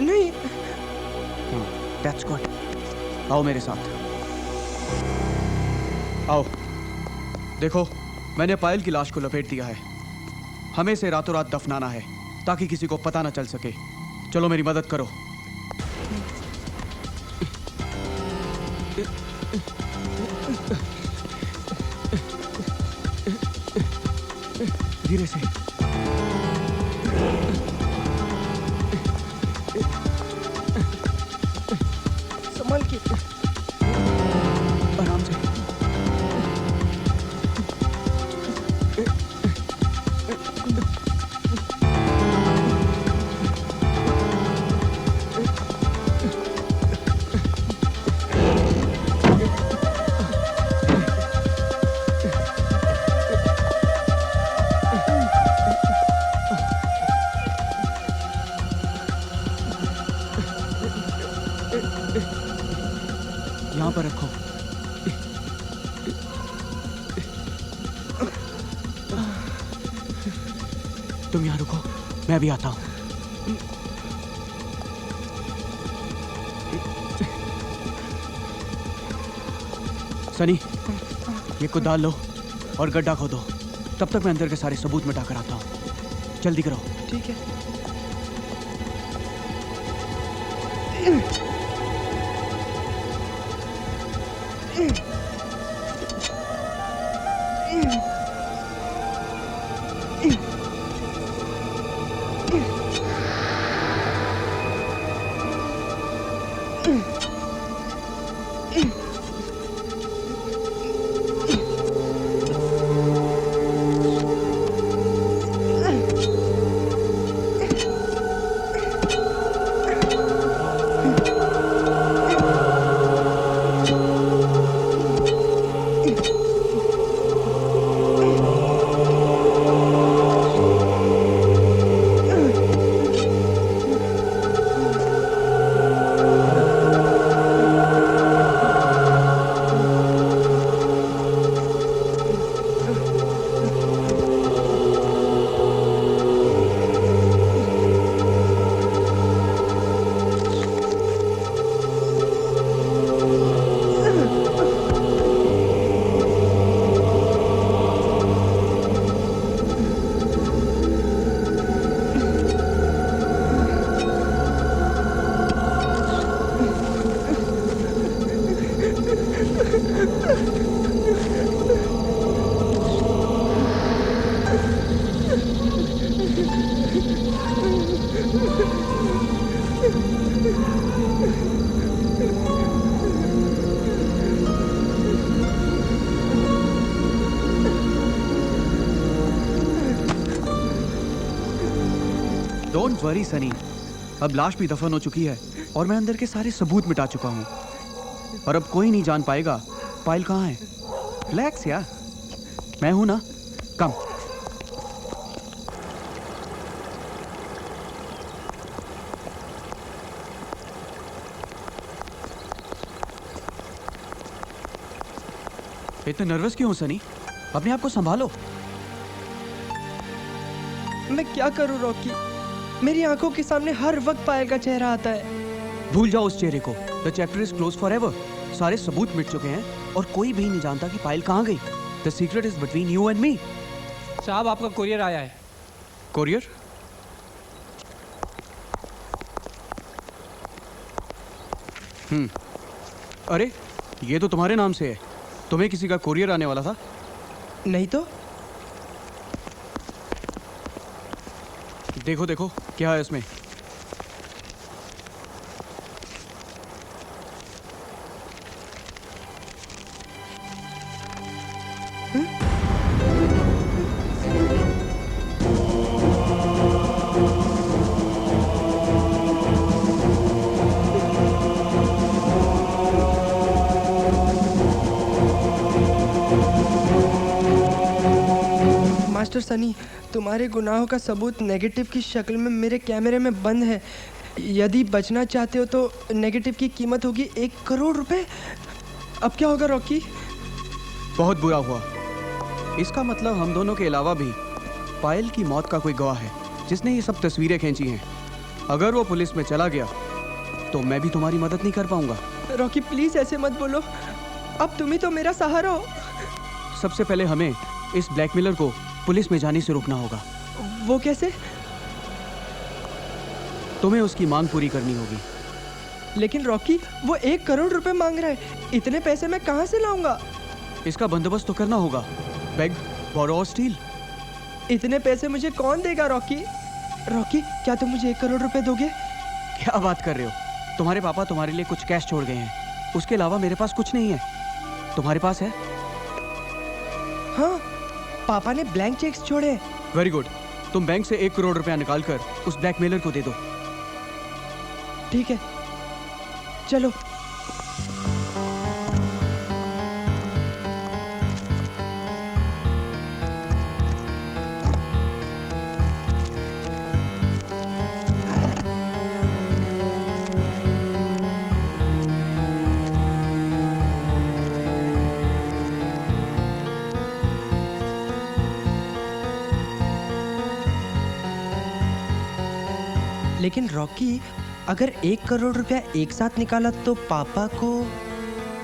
नहीं। That's good. आओ मेरे साथ, आओ। देखो, मैंने पायल की लाश को लपेट दिया है। हमें इसे रातों रात दफनाना है ताकि किसी को पता ना चल सके। चलो मेरी मदद करो। धीरे से। संभल के, आराम से। यहाँ पर रखो। तुम यहाँ रुको, मैं भी आता हूँ। सनी, ये कुदाल लो और गड्ढा खोदो। तब तक मैं अंदर के सारे सबूत मिटा कर आता हूँ। जल्दी करो। ठीक है। डोंट वरी सनी, अब लाश भी दफन हो चुकी है और मैं अंदर के सारे सबूत मिटा चुका हूँ और अब कोई नहीं जान पाएगा पायल कहाँ है। रिलैक्स यार, मैं हूं ना। कम। इतने नर्वस क्यों हो सनी? अपने आप को संभालो। मैं क्या करूं रॉकी, मेरी आंखों के सामने हर वक्त पायल का चेहरा आता है। भूल जाओ उस चेहरे को। The chapter is close for ever. सारे सबूत मिट चुके हैं और कोई भी नहीं जानता कि पायल कहाँ गई। The secret is between you and me. साहब आपका कोरियर आया है। कोरियर? अरे ये तो तुम्हारे नाम से है। तुम्हें किसी का कोरियर आने वाला था? नहीं तो। देखो देखो क्या है इसमें। मास्टर सनी, तुम्हारे गुनाहों का सबूत नेगेटिव की शक्ल में मेरे कैमरे में बंद है। यदि बचना चाहते हो तो नेगेटिव की कीमत होगी 1 करोड़ रुपए। अब क्या होगा रॉकी? बहुत बुरा हुआ। इसका मतलब हम दोनों के अलावा भी पायल की मौत का कोई गवाह है जिसने ये सब तस्वीरें खींची हैं। अगर वो पुलिस में चला गया तो मैं भी तुम्हारी मदद नहीं कर पाऊंगा। रॉकी प्लीज ऐसे मत बोलो, अब तुम ही तो मेरा सहारा हो। सबसे पहले हमें इस ब्लैकमेलर को पुलिस में जाने से रोकना होगा। वो कैसे? तुम्हें उसकी मांग पूरी करनी होगी। लेकिन रॉकी, वो 1 करोड़ रुपए मांग रहा है। इतने पैसे मैं कहां से लाऊंगा? इसका बंदोबस्त तो करना होगा। बेग, बोरो, स्टील। इतने पैसे मुझे कौन देगा रॉकी? रॉकी, क्या तुम मुझे 1 करोड़ रुपए दोगे? क्या बात कर रहे हो? तुम्हारे पापा तुम्हारे लिए कुछ कैश छोड़ गए हैं। उसके अलावा मेरे पास कुछ नहीं है। तुम्हारे पास है? हाँ, पापा ने ब्लैंक चेक्स छोड़े। Very good. तुम बैंक से 1 करोड़ रुपया निकाल कर उस ब्लैकमेलर को दे दो। ठीक है, चलो। लेकिन रॉकी, अगर 1 करोड़ रुपया एक साथ निकाला तो पापा को।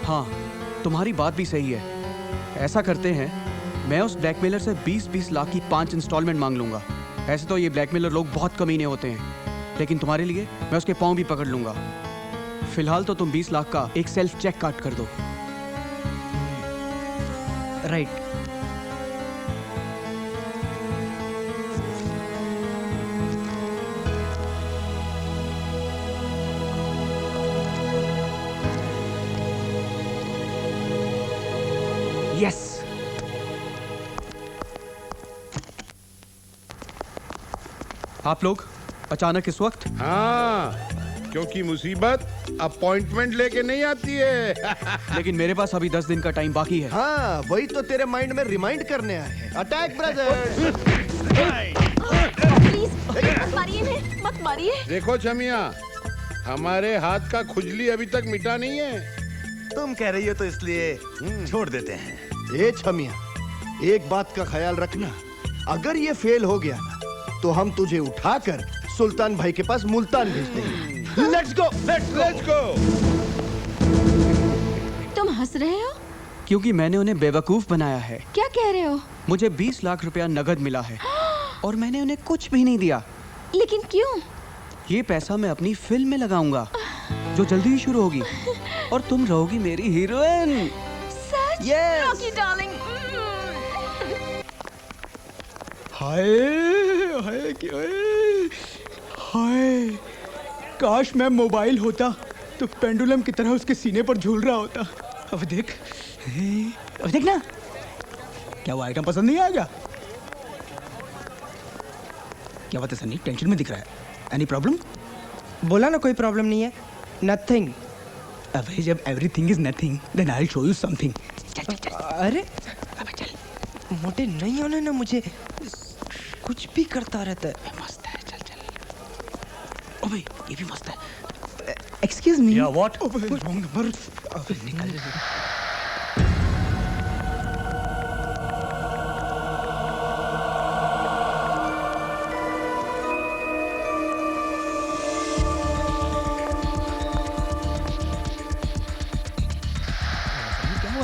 हाँ, तुम्हारी बात भी सही है। ऐसा करते हैं, मैं उस ब्लैकमेलर से 20-20 लाख की 5 इंस्टॉलमेंट मांग लूंगा। ऐसे तो ये ब्लैकमेलर लोग बहुत कमीने होते हैं, लेकिन तुम्हारे लिए मैं उसके पाँव भी पकड़ लूंगा। फिलहाल तो तुम 20 लाख का एक सेल्फ चेक काट कर दो। राइट। यस। आप लोग अचानक इस वक्त? हाँ, क्योंकि मुसीबत अपॉइंटमेंट लेके नहीं आती है। लेकिन मेरे पास अभी 10 दिन का टाइम बाकी है। हाँ, वही तो तेरे माइंड में रिमाइंड करने आए हैं। Attack brother. प्लीज मत मारिए इन्हें, मत मारिए। देखो छमिया, हमारे हाथ का खुजली अभी तक मिटा नहीं है। तुम कह रही हो तो इसलिए छोड़ देते हैं। ए छमिया, एक बात का ख्याल रखना, अगर ये फेल हो गया ना तो हम तुझे उठाकर सुल्तान भाई के पास मुल्तान भेज देंगे। लेट्स गो, लेट्स गो। तुम हंस रहे हो? क्योंकि मैंने उन्हें बेवकूफ बनाया है। क्या कह रहे हो? मुझे 20 लाख रुपया नगद मिला है और मैंने उन्हें कुछ भी नहीं दिया। लेकिन क्यों? ये पैसा मैं अपनी फिल्म में लगाऊंगा जो जल्दी ही शुरू होगी और तुम रहोगी मेरी हीरोइन। सच? Yes. Rocky darling. Hi hi hi, काश मैं मोबाइल होता तो पेंडुलम की तरह उसके सीने पर झूल रहा होता। अब देख ना, क्या वो आइटम पसंद नहीं आएगा? क्या बात है सनी, टेंशन में दिख रहा है? Any problem? बोला ना कोई प्रॉब्लम नहीं है। नथिंग। अबे जब everything is nothing then I will show you something. अरे अबे चल, मोटे नहीं होने ना, मुझे कुछ भी करता रहता है। मस्त है, चल चल। ओबे ये भी मस्त है। Excuse me. या व्हाट? Wrong number. निकल।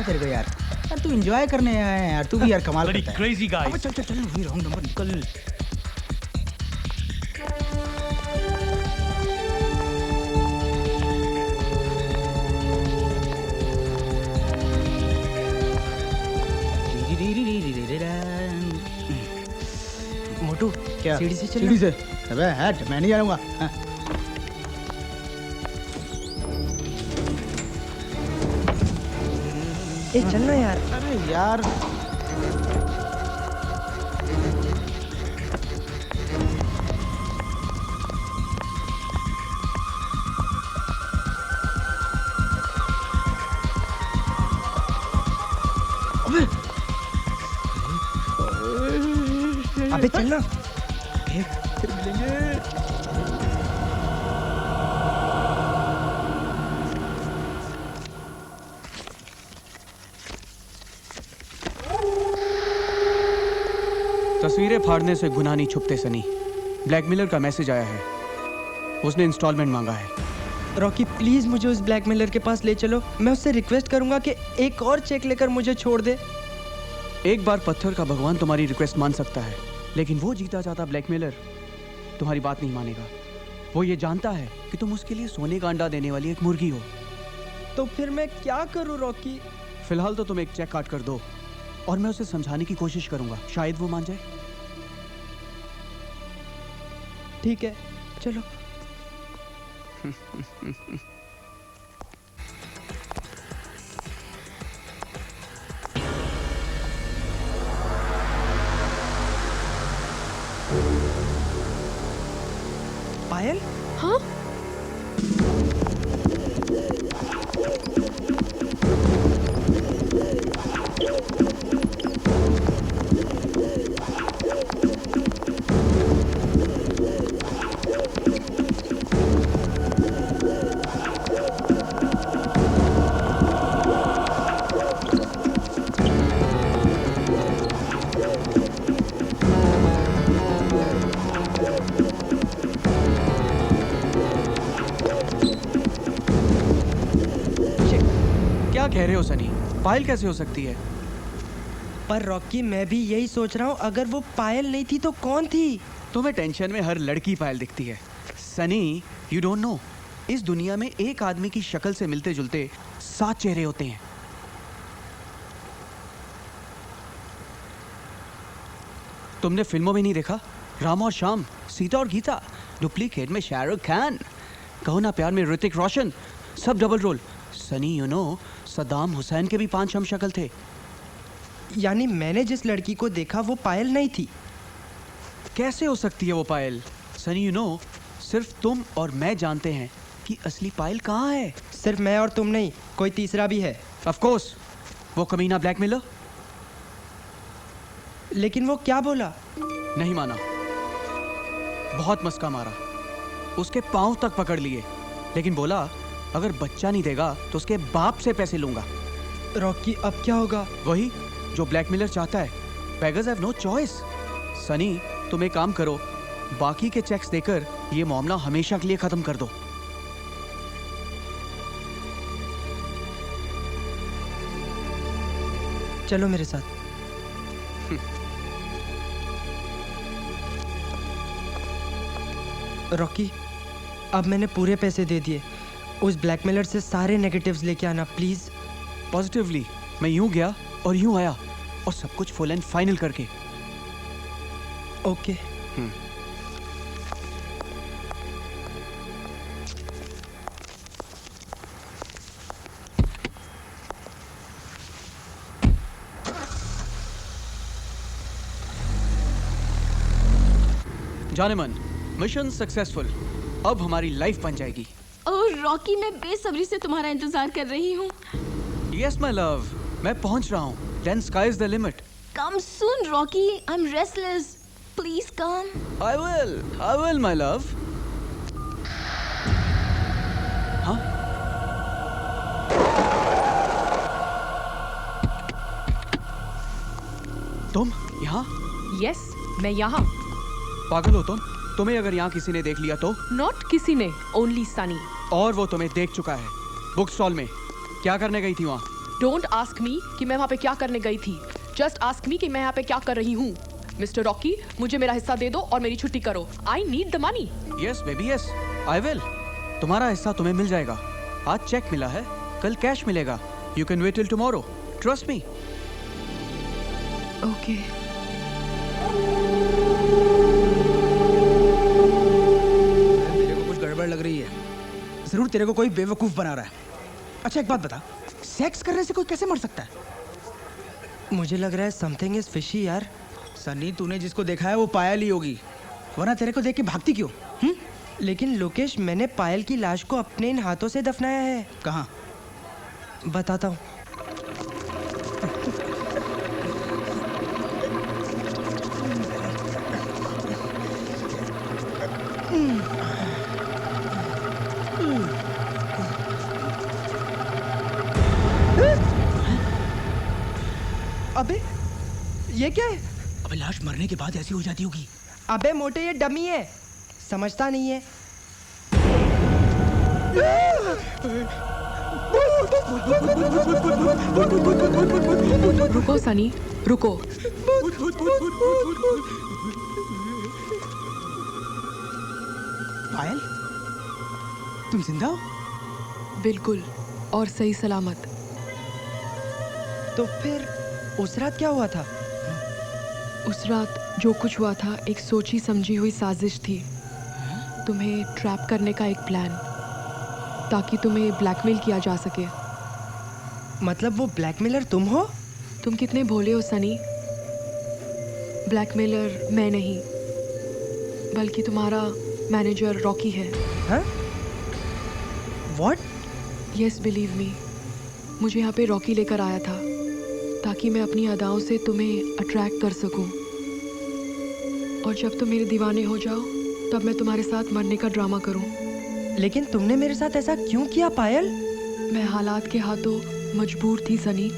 तेरे को यार तू एंजॉय करने आया है यार, तू भी यार कमाल करता है। Crazy guys. अब चल चल चल, वही रॉन्ग नंबर, निकल। मोटू क्या? सीढ़ी से चल। सीढ़ी से? अबे हट, मैं नहीं जाऊंगा। हाँ। ए चलना यार। अरे यार अबे चलना। फिर मिलेंगे। तस्वीरें फाड़ने से गुनाह नहीं छुपते सनी। ब्लैकमेलर का मैसेज आया है, उसने इंस्टॉलमेंट मांगा है। रॉकी प्लीज मुझे उस ब्लैकमेलर के पास ले चलो। मैं उससे रिक्वेस्ट करूंगा कि एक और चेक लेकर मुझे छोड़ दे। एक बार पत्थर का भगवान तुम्हारी रिक्वेस्ट मान सकता है, लेकिन वो जीता जाता ब्लैकमेलर तुम्हारी बात नहीं मानेगा। वो ये जानता है कि तुम उसके लिए सोने का अंडा देने वाली एक मुर्गी हो। तो फिर मैं क्या करूं रॉकी? फिलहाल तो तुम एक चेक काट कर दो और मैं उसे समझाने की कोशिश करूंगा, शायद वो मान जाए। ठीक है चलो। पायल? हाँ? क्या कह रहे हो सनी? पायल कैसे हो सकती है? पर रॉकी मैं भी यही सोच रहा हूँ, अगर वो पायल नहीं थी तो कौन थी? तुम्हें टेंशन में हर लड़की पायल दिखती है सनी, यू डोंट नो, इस दुनिया में एक आदमी की शक्ल से मिलते जुलते 7 चेहरे होते हैं। तुमने फिल्मों में नहीं देखा? राम और श्याम, सीता और गीता, डुप्लीकेट में शाहरुख खान, कहो ना प्यार में ऋतिक रोशन, सब double role. Sunny you know, Saddam Hussein के भी 5 हम शक्ल थे। यानी मैंने जिस लड़की को देखा वो पायल नहीं थी? कैसे हो सकती है वो पायल? सनी यू नो, सिर्फ तुम और मैं जानते हैं कि असली पायल कहाँ है। सिर्फ मैं और तुम नहीं, कोई तीसरा भी है। ऑफ कोर्स, वो कमीना ब्लैकमेलर। लेकिन वो क्या बोला? नहीं माना, बहुत मस्का मारा, उसके पांव तक पकड़ लिए, लेकिन बोला अगर बच्चा नहीं देगा तो उसके बाप से पैसे लूंगा। रॉकी अब क्या होगा? वही जो ब्लैकमेलर चाहता है। Beggars have no choice. Sunny तुम एक काम करो, बाकी के चेक्स देकर ये मामला हमेशा के लिए खत्म कर दो। चलो मेरे साथ। रॉकी, अब मैंने पूरे पैसे दे दिए, उस ब्लैकमेलर से सारे नेगेटिव्स लेके आना प्लीज। पॉजिटिवली मैं यूं गया और यूं आया, और सब कुछ फुल एंड फाइनल करके। ओके। जाने मन, मिशन सक्सेसफुल। अब हमारी लाइफ बन जाएगी। ओह रॉकी, मैं बेसब्री से तुम्हारा इंतजार कर रही हूँ। यस माय लव, मैं पहुंच रहा हूँ। Then sky is the limit. Come soon Rocky, I am restless, please come. I will my love. हाँ? तुम यहाँ? यस, मैं यहाँ। पागल हो तुम? तुम्हें अगर यहाँ किसी ने देख लिया तो? नॉट किसी ने, ओनली सनी। और वो तुम्हें देख चुका है बुक स्टॉल में। क्या करने गई थी वहाँ? डोंट आस्क मी कि मैं वहाँ पे क्या करने गई थी, जस्ट आस्क मी कि मैं यहाँ पे क्या कर रही हूँ। मिस्टर रॉकी, मुझे मेरा हिस्सा दे दो और मेरी छुट्टी करो। I need the money. Yes baby yes, I will. तुम्हारा हिस्सा तुम्हें मिल जाएगा। आज चेक मिला है, कल कैश मिलेगा। You can wait till tomorrow, trust me. Okay. तेरे को कुछ गड़बड़ लग रही है, जरूर तेरे को कोई बेवकूफ बना रहा है। अच्छा एक बात बता, सेक्स करने से कोई कैसे मर सकता है? मुझे लग रहा है समथिंग इज फिशी यार। सनी, तूने जिसको देखा है वो पायल ही होगी, वरना तेरे को देख के भागती क्यों? लेकिन लोकेश, मैंने पायल की लाश को अपने इन हाथों से दफनाया है। कहाँ? बताता हूँ। अबे ये क्या है? अबे लाश मरने के बाद ऐसी हो जाती होगी। अबे मोटे, ये डमी है, समझता नहीं है। रुको सनी, रुको। पायल, तुम जिंदा हो? बिल्कुल, और सही सलामत। तो फिर उस रात क्या हुआ था? उस रात जो कुछ हुआ था एक सोची समझी हुई साजिश थी। तुम्हें ट्रैप करने का एक प्लान, ताकि तुम्हें ब्लैकमेल किया जा सके। मतलब वो ब्लैकमेलर तुम हो? तुम कितने भोले हो सनी। ब्लैकमेलर मैं नहीं, बल्कि तुम्हारा मैनेजर रॉकी है। हाँ? What? यस, बिलीव मी, मुझे यहाँ पे रॉकी लेकर आया था ताकि मैं अपनी अदाओं से तुम्हें अट्रैक्ट कर सकूं। और जब तुम मेरे दीवाने हो जाओ तब मैं तुम्हारे साथ मरने का ड्रामा करूं। लेकिन तुमने मेरे साथ ऐसा क्यों किया पायल? मैं हालात के हाथों मजबूर थी सनी।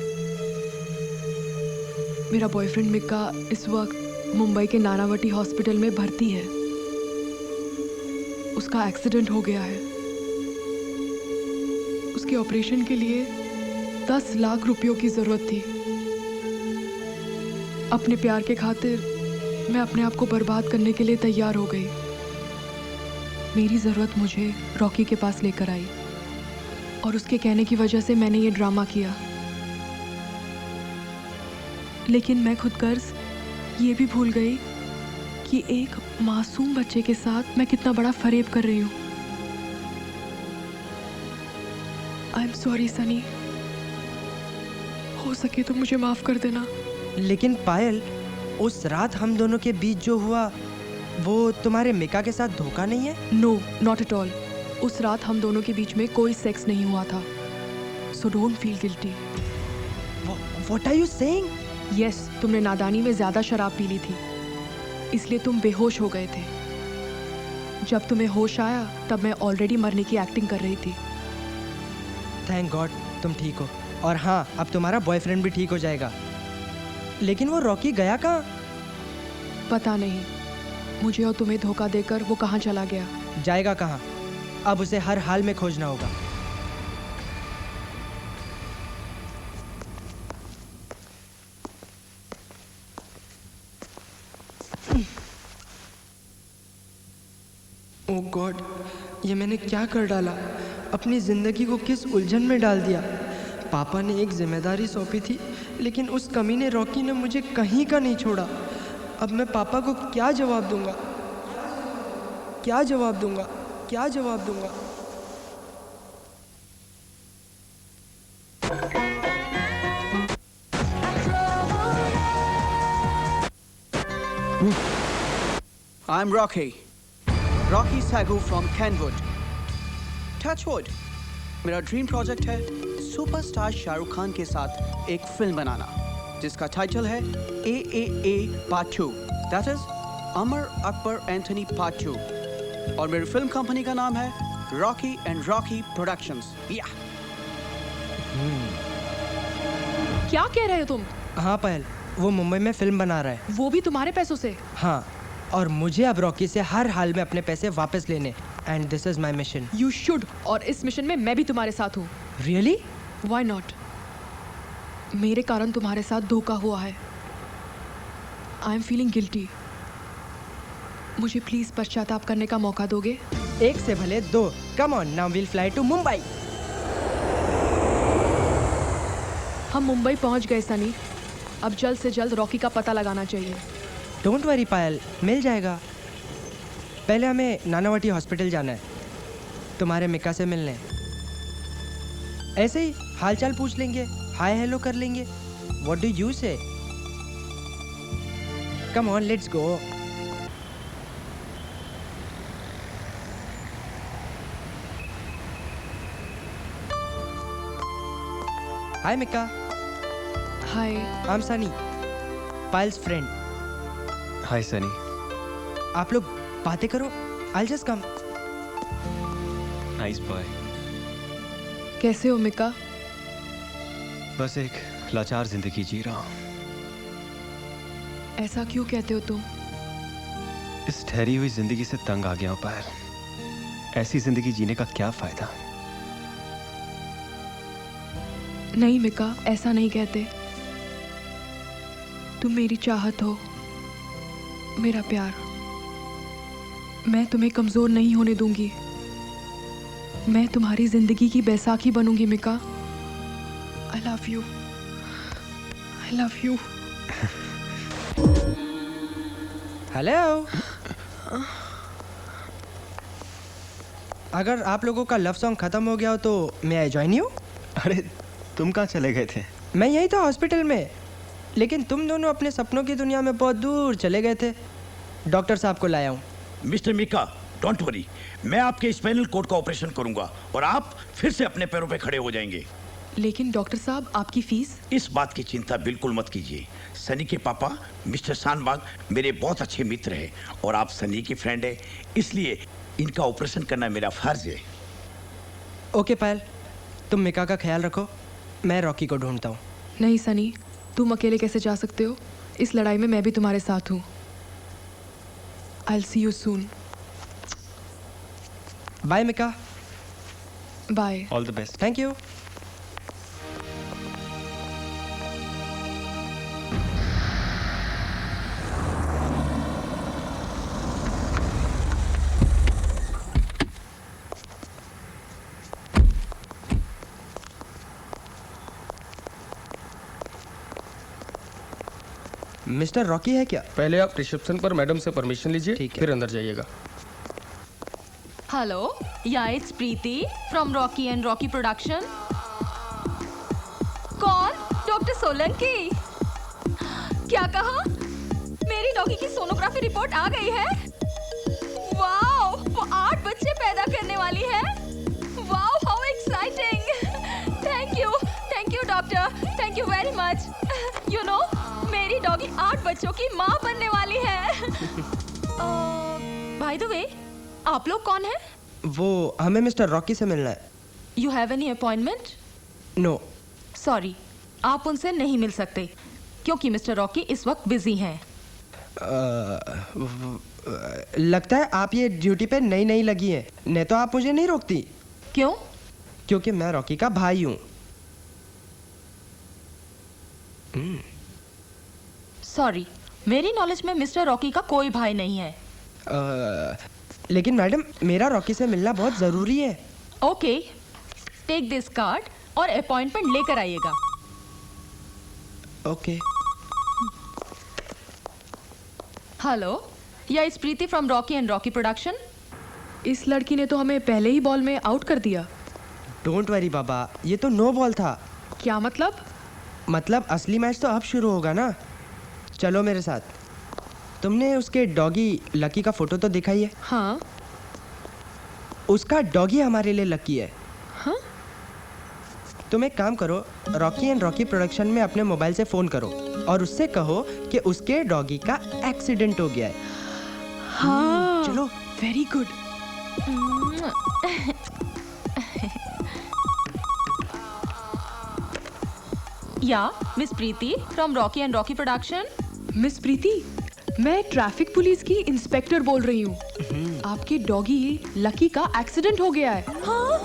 मेरा बॉयफ्रेंड मिक्का इस वक्त मुंबई के नानावटी हॉस्पिटल में भर्ती है। उसका एक्सीडेंट हो गया है। उसके ऑपरेशन के लिए 10 लाख रुपयों की जरूरत थी। अपने प्यार के खातिर मैं अपने आप को बर्बाद करने के लिए तैयार हो गई। मेरी ज़रूरत मुझे रॉकी के पास लेकर आई और उसके कहने की वजह से मैंने ये ड्रामा किया। लेकिन मैं खुद गर्ज ये भी भूल गई कि एक मासूम बच्चे के साथ मैं कितना बड़ा फरेब कर रही हूँ। आई एम सॉरी सनी, हो सके तो मुझे माफ कर देना। लेकिन पायल, उस रात हम दोनों के बीच जो हुआ वो तुम्हारे मिका के साथ धोखा नहीं है? No, not at all. उस रात हम दोनों के बीच में कोई सेक्स नहीं हुआ था। So don't feel guilty. What are you saying? Yes, तुमने नादानी में ज्यादा शराब पी ली थी, इसलिए तुम बेहोश हो गए थे। जब तुम्हें होश आया तब मैं ऑलरेडी मरने की एक्टिंग कर रही थी। थैंक गॉड तुम ठीक हो। और हाँ, अब तुम्हारा बॉयफ्रेंड भी ठीक हो जाएगा। लेकिन वो रॉकी गया कहाँ? पता नहीं, मुझे और तुम्हें धोखा देकर वो कहाँ चला गया। जाएगा कहाँ? अब उसे हर हाल में खोजना होगा। ओह गॉड, ये मैंने क्या कर डाला? अपनी जिंदगी को किस उलझन में डाल दिया। पापा ने एक जिम्मेदारी सौंपी थी, लेकिन उस कमीने रॉकी ने मुझे कहीं का नहीं छोड़ा। अब मैं पापा को क्या जवाब दूंगा? क्या जवाब दूंगा? क्या जवाब दूंगा? I'm Rocky Sagu from Kenwood. Touchwood. मेरा ड्रीम प्रोजेक्ट है सुपरस्टार शाहरुख खान के साथ एक फिल्म बनाना, जिसका टाइटल है AAA Part 2, that is Amar Akbar Anthony Part 2, और मेरी फिल्म कंपनी का नाम है रॉकी एंड रॉकी प्रोडक्शंस। या क्या कह रहे हो तुम? हाँ पायल, वो मुंबई में फिल्म बना रहा है। वो भी तुम्हारे पैसों से? हाँ, और मुझे अब रॉकी से हर हाल में अपने पैसे वापस लेने। And this is my mission. You should. और इस मिशन में मैं भी तुम्हारे साथ हूँ। रियली? Why not? मेरे कारण तुम्हारे साथ धोखा हुआ है। I am feeling guilty. मुझे प्लीज पश्चाताप करने का मौका दोगे? एक से भले दो। Come on, now will fly to Mumbai. हम मुंबई पहुंच गए सनी। अब जल्द से जल्द रॉकी का पता लगाना चाहिए। डोंट वरी पायल, मिल जाएगा। पहले हमें नानावटी हॉस्पिटल जाना है, तुम्हारे मिका से मिलने। ऐसे ही हालचाल पूछ लेंगे, हाय हेलो कर लेंगे। What do you say? Come on, let's go. Hi Mika. Hi, I am Sunny, Payal's friend. Hi Sunny. आप लोग बातें करो, I just come. Nice boy. कैसे हो मिका? बस एक लाचार जिंदगी जी रहा हूँ। ऐसा क्यों कहते हो तुम? इस ठहरी हुई जिंदगी से तंग आ गया हूँ पायल। ऐसी जिंदगी जीने का क्या फायदा? नहीं मिका, ऐसा नहीं कहते। तुम मेरी चाहत हो, मेरा प्यार। मैं तुम्हें कमजोर नहीं होने दूंगी। मैं तुम्हारी जिंदगी की बैसाखी बनूंगी Mika. I love you, I love you. Hello. अगर आप लोगों का लव सॉन्ग खत्म हो गया हो तो मैं आई जॉइन यू? अरे तुम कहाँ चले गए थे? मैं यही था हॉस्पिटल में, लेकिन तुम दोनों अपने सपनों की दुनिया में बहुत दूर चले गए थे। डॉक्टर साहब को लाया हूँ। मिस्टर मिका, डोंट वरी, मैं आपके स्पाइनल कॉर्ड का ऑपरेशन करूंगा और आप फिर से अपने पैरों पे खड़े हो जाएंगे। लेकिन डॉक्टर साहब, आपकी फीस? इस बात की चिंता बिल्कुल मत कीजिए। सनी के पापा मिस्टर शानबाग मेरे बहुत अच्छे मित्र हैं और आप सनी की फ्रेंड है, इसलिए इनका ऑपरेशन करना मेरा फर्ज है। ओके पायल, तुम मिका का ख्याल रखो, मैं रॉकी को ढूंढता हूँ। नहीं सनी, तुम अकेले कैसे जा सकते हो? इस लड़ाई में मैं भी तुम्हारे साथ हूँ। I'll see you soon. Bye Mika. Bye. All the best. Thank you. Mister Rocky है क्या? पहले आप रिसेप्शन पर मैडम से परमिशन लीजिए, फिर अंदर जाइएगा। हेलो, या it's Preeti from Rocky and Rocky production. कौन? डॉक्टर सोलंकी। क्या कहा? मेरी डॉगी की सोनोग्राफी रिपोर्ट आ गई है। वाओ, वो 8 बच्चे पैदा करने वाली है। Wow, how exciting. Thank you doctor, thank you very much. You know, मेरी डॉगी 8 बच्चों की माँ बनने वाली है। बाय द वे, आप लोग कौन हैं? वो हमें मिस्टर रॉकी से मिलना है। You have any appointment? No. Sorry, आप उनसे नहीं मिल सकते क्योंकि मिस्टर रॉकी इस वक्त बिजी हैं। लगता है आप ये ड्यूटी पे नई लगी हैं, नहीं तो आप मुझे नहीं रोकती। क्यों? क्योंकि मैं रॉकी का भाई हूँ। सॉरी, मेरी नॉलेज में मिस्टर रॉकी का कोई भाई नहीं है। लेकिन मैडम, मेरा रॉकी से मिलना बहुत जरूरी है। ओके, टेक दिस कार्ड और अपॉइंटमेंट लेकर आइएगा। ओके। हेलो, या it's Preeti from Rocky and Rocky production. इस लड़की ने तो हमें पहले ही बॉल में आउट कर दिया। डोंट वरी बाबा, ये तो नो बॉल था। क्या मतलब? मतलब असली मैच तो अब शुरू होगा ना। चलो मेरे साथ। तुमने उसके डॉगी लकी का फोटो तो देखा ही है। हाँ। उसका डॉगी हमारे लिए लकी है। हाँ? तुम एक काम करो, रॉकी एंड रॉकी प्रोडक्शन में अपने मोबाइल से फोन करो और उससे कहो कि उसके डॉगी का एक्सीडेंट हो गया है। हाँ, चलो। Very good. Yeah miss Preeti from Rocky and Rocky production. Miss Preeti, मैं ट्रैफिक पुलिस की इंस्पेक्टर बोल रही हूँ। आपके डॉगी लकी का एक्सीडेंट हो गया है। हाँ?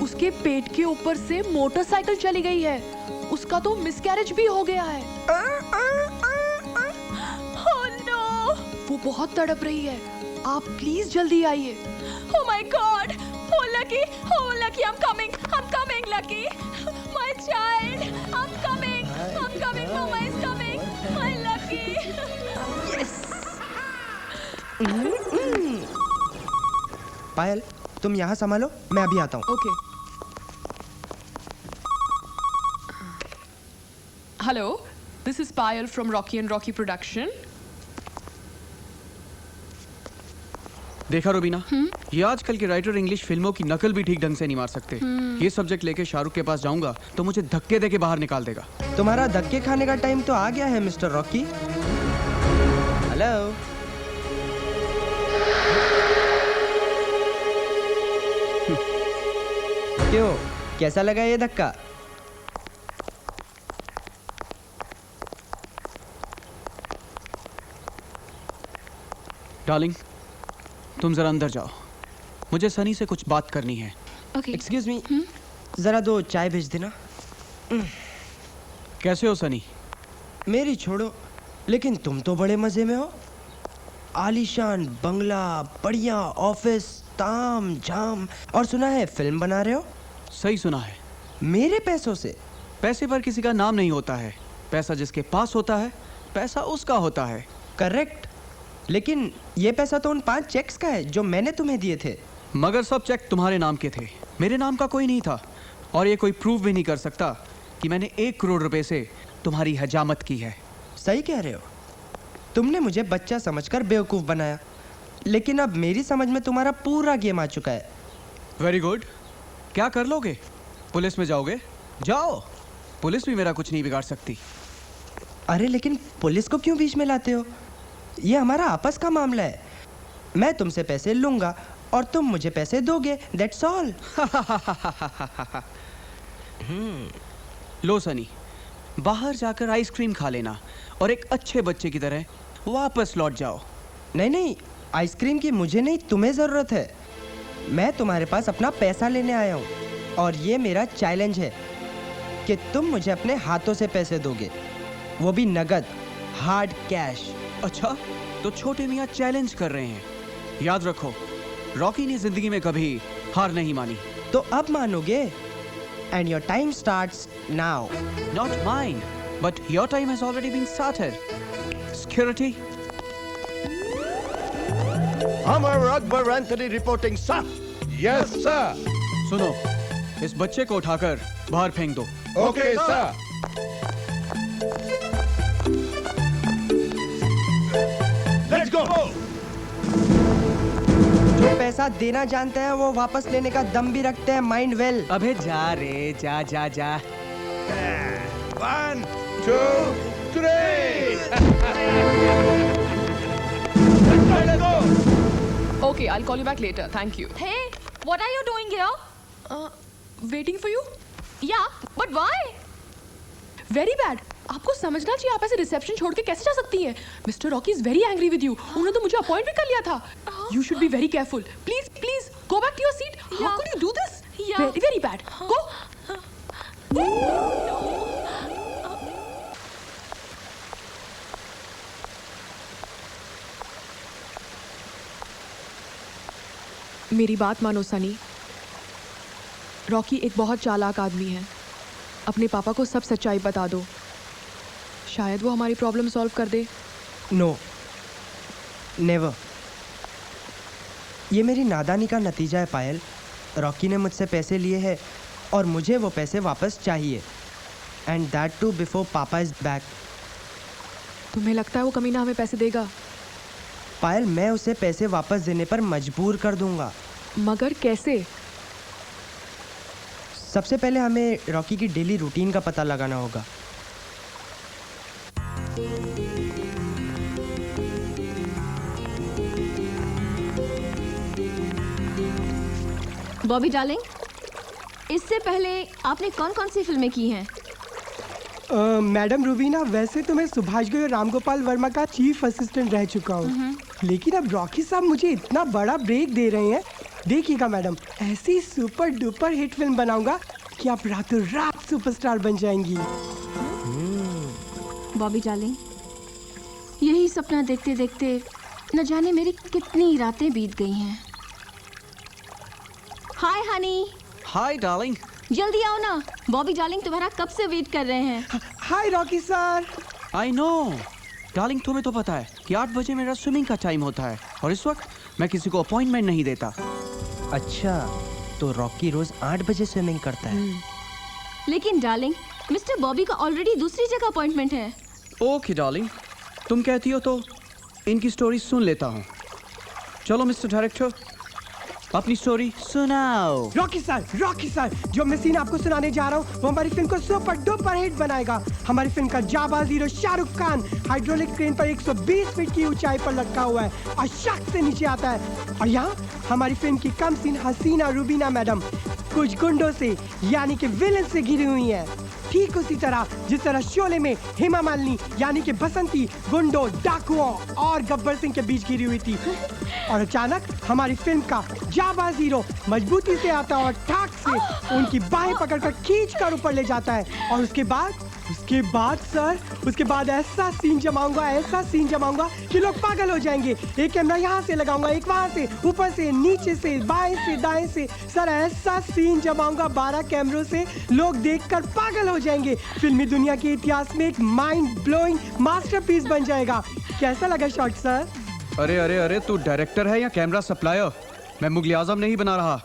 उसके पेट के ऊपर से मोटरसाइकिल चली गई है। उसका तो मिसकैरेज भी हो गया है। Oh no! वो बहुत तड़प रही है। आप प्लीज जल्दी आइए। Oh my God! Oh Lucky! Oh Lucky! I'm coming! Lucky! My child! I'm coming! Mama is coming! My Lucky! Yes! पायल, तुम यहाँ संभालो, मैं अभी आता हूँ। Okay. Hello, this is Payal from Rocky and Rocky production. देखा रुबीना, ये आजकल के राइटर इंग्लिश फिल्मों की नकल भी ठीक ढंग से नहीं मार सकते। ये सब्जेक्ट लेके शाहरुख के पास जाऊंगा तो मुझे धक्के देके बाहर निकाल देगा। तुम्हारा धक्के खाने का टाइम तो आ गया है मिस्टर रॉकी। हेलो। क्यों, कैसा लगा ये धक्का? डार्लिंग, तुम जरा अंदर जाओ, मुझे सनी से कुछ बात करनी है। एक्सक्यूज मी, जरा 2 चाय भेज देना। कैसे हो सनी? मेरी छोड़ो, लेकिन तुम तो बड़े मजे में हो। आलीशान बंगला, बढ़िया ऑफिस, ताम झाम, और सुना है फिल्म बना रहे हो। सही सुना है। मेरे पैसों से? पैसे पर किसी का नाम नहीं होता है। पैसा जिसके पास होता है, पैसा उसका होता है। करेक्ट, लेकिन ये पैसा तो उन 5 चेक्स का है जो मैंने तुम्हें दिए थे। मगर सब चेक तुम्हारे नाम के थे, मेरे नाम का कोई नहीं था। और ये कोई प्रूव भी नहीं कर सकता कि मैंने 1 करोड़ रुपए से तुम्हारी हजामत की है। सही कह रहे हो। तुमने मुझे बच्चा समझकर बेवकूफ बनाया, लेकिन अब मेरी समझ में तुम्हारा पूरा गेम आ चुका है। Very good. क्या कर लोगे? पुलिस में जाओगे? जाओ, पुलिस भी मेरा कुछ नहीं बिगाड़ सकती। अरे लेकिन पुलिस को क्यों बीच में लाते हो? ये हमारा आपस का मामला है। मैं तुमसे पैसे लूंगा और तुम मुझे पैसे दोगे, दैट्स ऑल। लो सनी, बाहर जाकर आइसक्रीम खा लेना और एक अच्छे बच्चे की तरह वापस लौट जाओ। नहीं, आइसक्रीम की मुझे नहीं, तुम्हें जरूरत है। मैं तुम्हारे पास अपना पैसा लेने आया हूँ और ये मेरा चैलेंज है कि तुम मुझे अपने हाथों से पैसे दोगे, वो भी नगद, हार्ड कैश। अच्छा, तो छोटे मियाँ चैलेंज कर रहे हैं। याद रखो, रॉकी ने जिंदगी में कभी हार नहीं मानी। तो अब मानोगे? And your time starts now. Not mine, but your time has already been started. Security. Amar Akbar Anthony reporting, sir. Yes, sir. सुनो, इस बच्चे को उठाकर बाहर फेंक दो। Okay, sir. Let's go. जो पैसा देना जानते हैं वो वापस लेने का दम भी रखते हैं, माइंड वेल। अबे जा रे, जा जा जा। 1, 2, 3. Let's go. Okay, I'll call you back later. Thank you. Hey, what are you doing here? Waiting for you? Yeah, but why? Very bad. आपको समझना चाहिए, आप ऐसे रिसेप्शन छोड़ के कैसे जा सकती हैं? Mister Rocky is very angry with you. उन्होंने तो मुझे अपॉइंट भी कर लिया था। You should be very careful. Please please go back to your seat. How could you do this? Very very bad. Go. मेरी बात मानो सनी, रॉकी एक बहुत चालाक आदमी है। अपने पापा को सब सच्चाई बता दो, शायद वो हमारी प्रॉब्लम सॉल्व कर दे। No, never. ये मेरी नादानी का नतीजा है पायल। रॉकी ने मुझसे पैसे लिए हैं और मुझे वो पैसे वापस चाहिए, एंड दैट टू बिफोर पापा इज बैक। तुम्हें लगता है वो कमीना हमें पैसे देगा? पायल, मैं उसे पैसे वापस देने पर मजबूर कर दूंगा। मगर कैसे? सबसे पहले हमें रॉकी की डेली रूटीन का पता लगाना होगा। बॉबी डार्लिंग, इससे पहले आपने कौन कौन सी फिल्में की हैं? मैडम रूबीना, वैसे तो मैं सुभाष घई और राम गोपाल वर्मा का चीफ असिस्टेंट रह चुका हूँ, लेकिन अब रॉकी साहब मुझे इतना बड़ा ब्रेक दे रहे हैं। देखिएगा मैडम, ऐसी सुपर डुपर हिट फिल्म बनाऊंगा कि आप रातों रात सुपरस्टार बन जाएंगी। बॉबी डार्लिंग, यही सपना देखते देखते न जाने मेरी कितनी रातें बीत गई हैं। Hi honey. Hi darling. जल्दी आओ ना, बॉबी डार्लिंग तुम्हारा कब से वेट कर रहे हैं। हाय Rocky sir. I know darling, तुम्हें तो पता है कि 8 बजे मेरा स्विमिंग का टाइम होता है और इस वक्त मैं किसी को अपॉइंटमेंट नहीं देता। अच्छा, तो रॉकी रोज 8 बजे स्विमिंग करता है। लेकिन डार्लिंग, मिस्टर बॉबी का ऑलरेडी दूसरी जगह अपॉइंटमेंट है। ओके डार्लिंग, तुम कहती हो तो इनकी स्टोरी सुन लेता हूँ। चलो मिस्टर डायरेक्टर, अपनी स्टोरी सुनाओ। रॉकी सर, जो मैं सीन आपको सुनाने जा रहा हूँ वो हमारी फिल्म को सुपर डुपर हिट बनाएगा। हमारी फिल्म का जाबाज hero Shahrukh Khan hydraulic crane पर 120 फीट की ऊंचाई पर लटका हुआ है और शक से नीचे आता है। और यहाँ हमारी फिल्म की कम सीन हसीना रूबीना मैडम कुछ गुंडों से यानी कि विलन से घिरी हुई है, ठीक उसी तरह जिस तरह शोले में हेमा मालिनी यानी कि बसंती गुंडों, डाकुओं और गब्बर सिंह के बीच घिरी हुई थी। और अचानक हमारी फिल्म का जाबाज हीरो मजबूती से आता है और ठाक से उनकी बाहें पकड़कर खींचकर ऊपर ले जाता है। और उसके बाद ऐसा सीन जमाऊंगा कि लोग पागल हो जाएंगे। एक कैमरा यहाँ से लगाऊंगा, एक वहाँ से, ऊपर से, नीचे से, बाएं से, दाएं से। सर ऐसा सीन जमाऊंगा 12 कैमरों से, लोग देखकर पागल हो जाएंगे। फिल्मी दुनिया के इतिहास में एक माइंड ब्लोइंग मास्टरपीस बन जाएगा। कैसा लगा शॉट सर? अरे अरे अरे, तू डायरेक्टर है या कैमरा सप्लायर? मैं मुगल आजम नहीं बना रहा।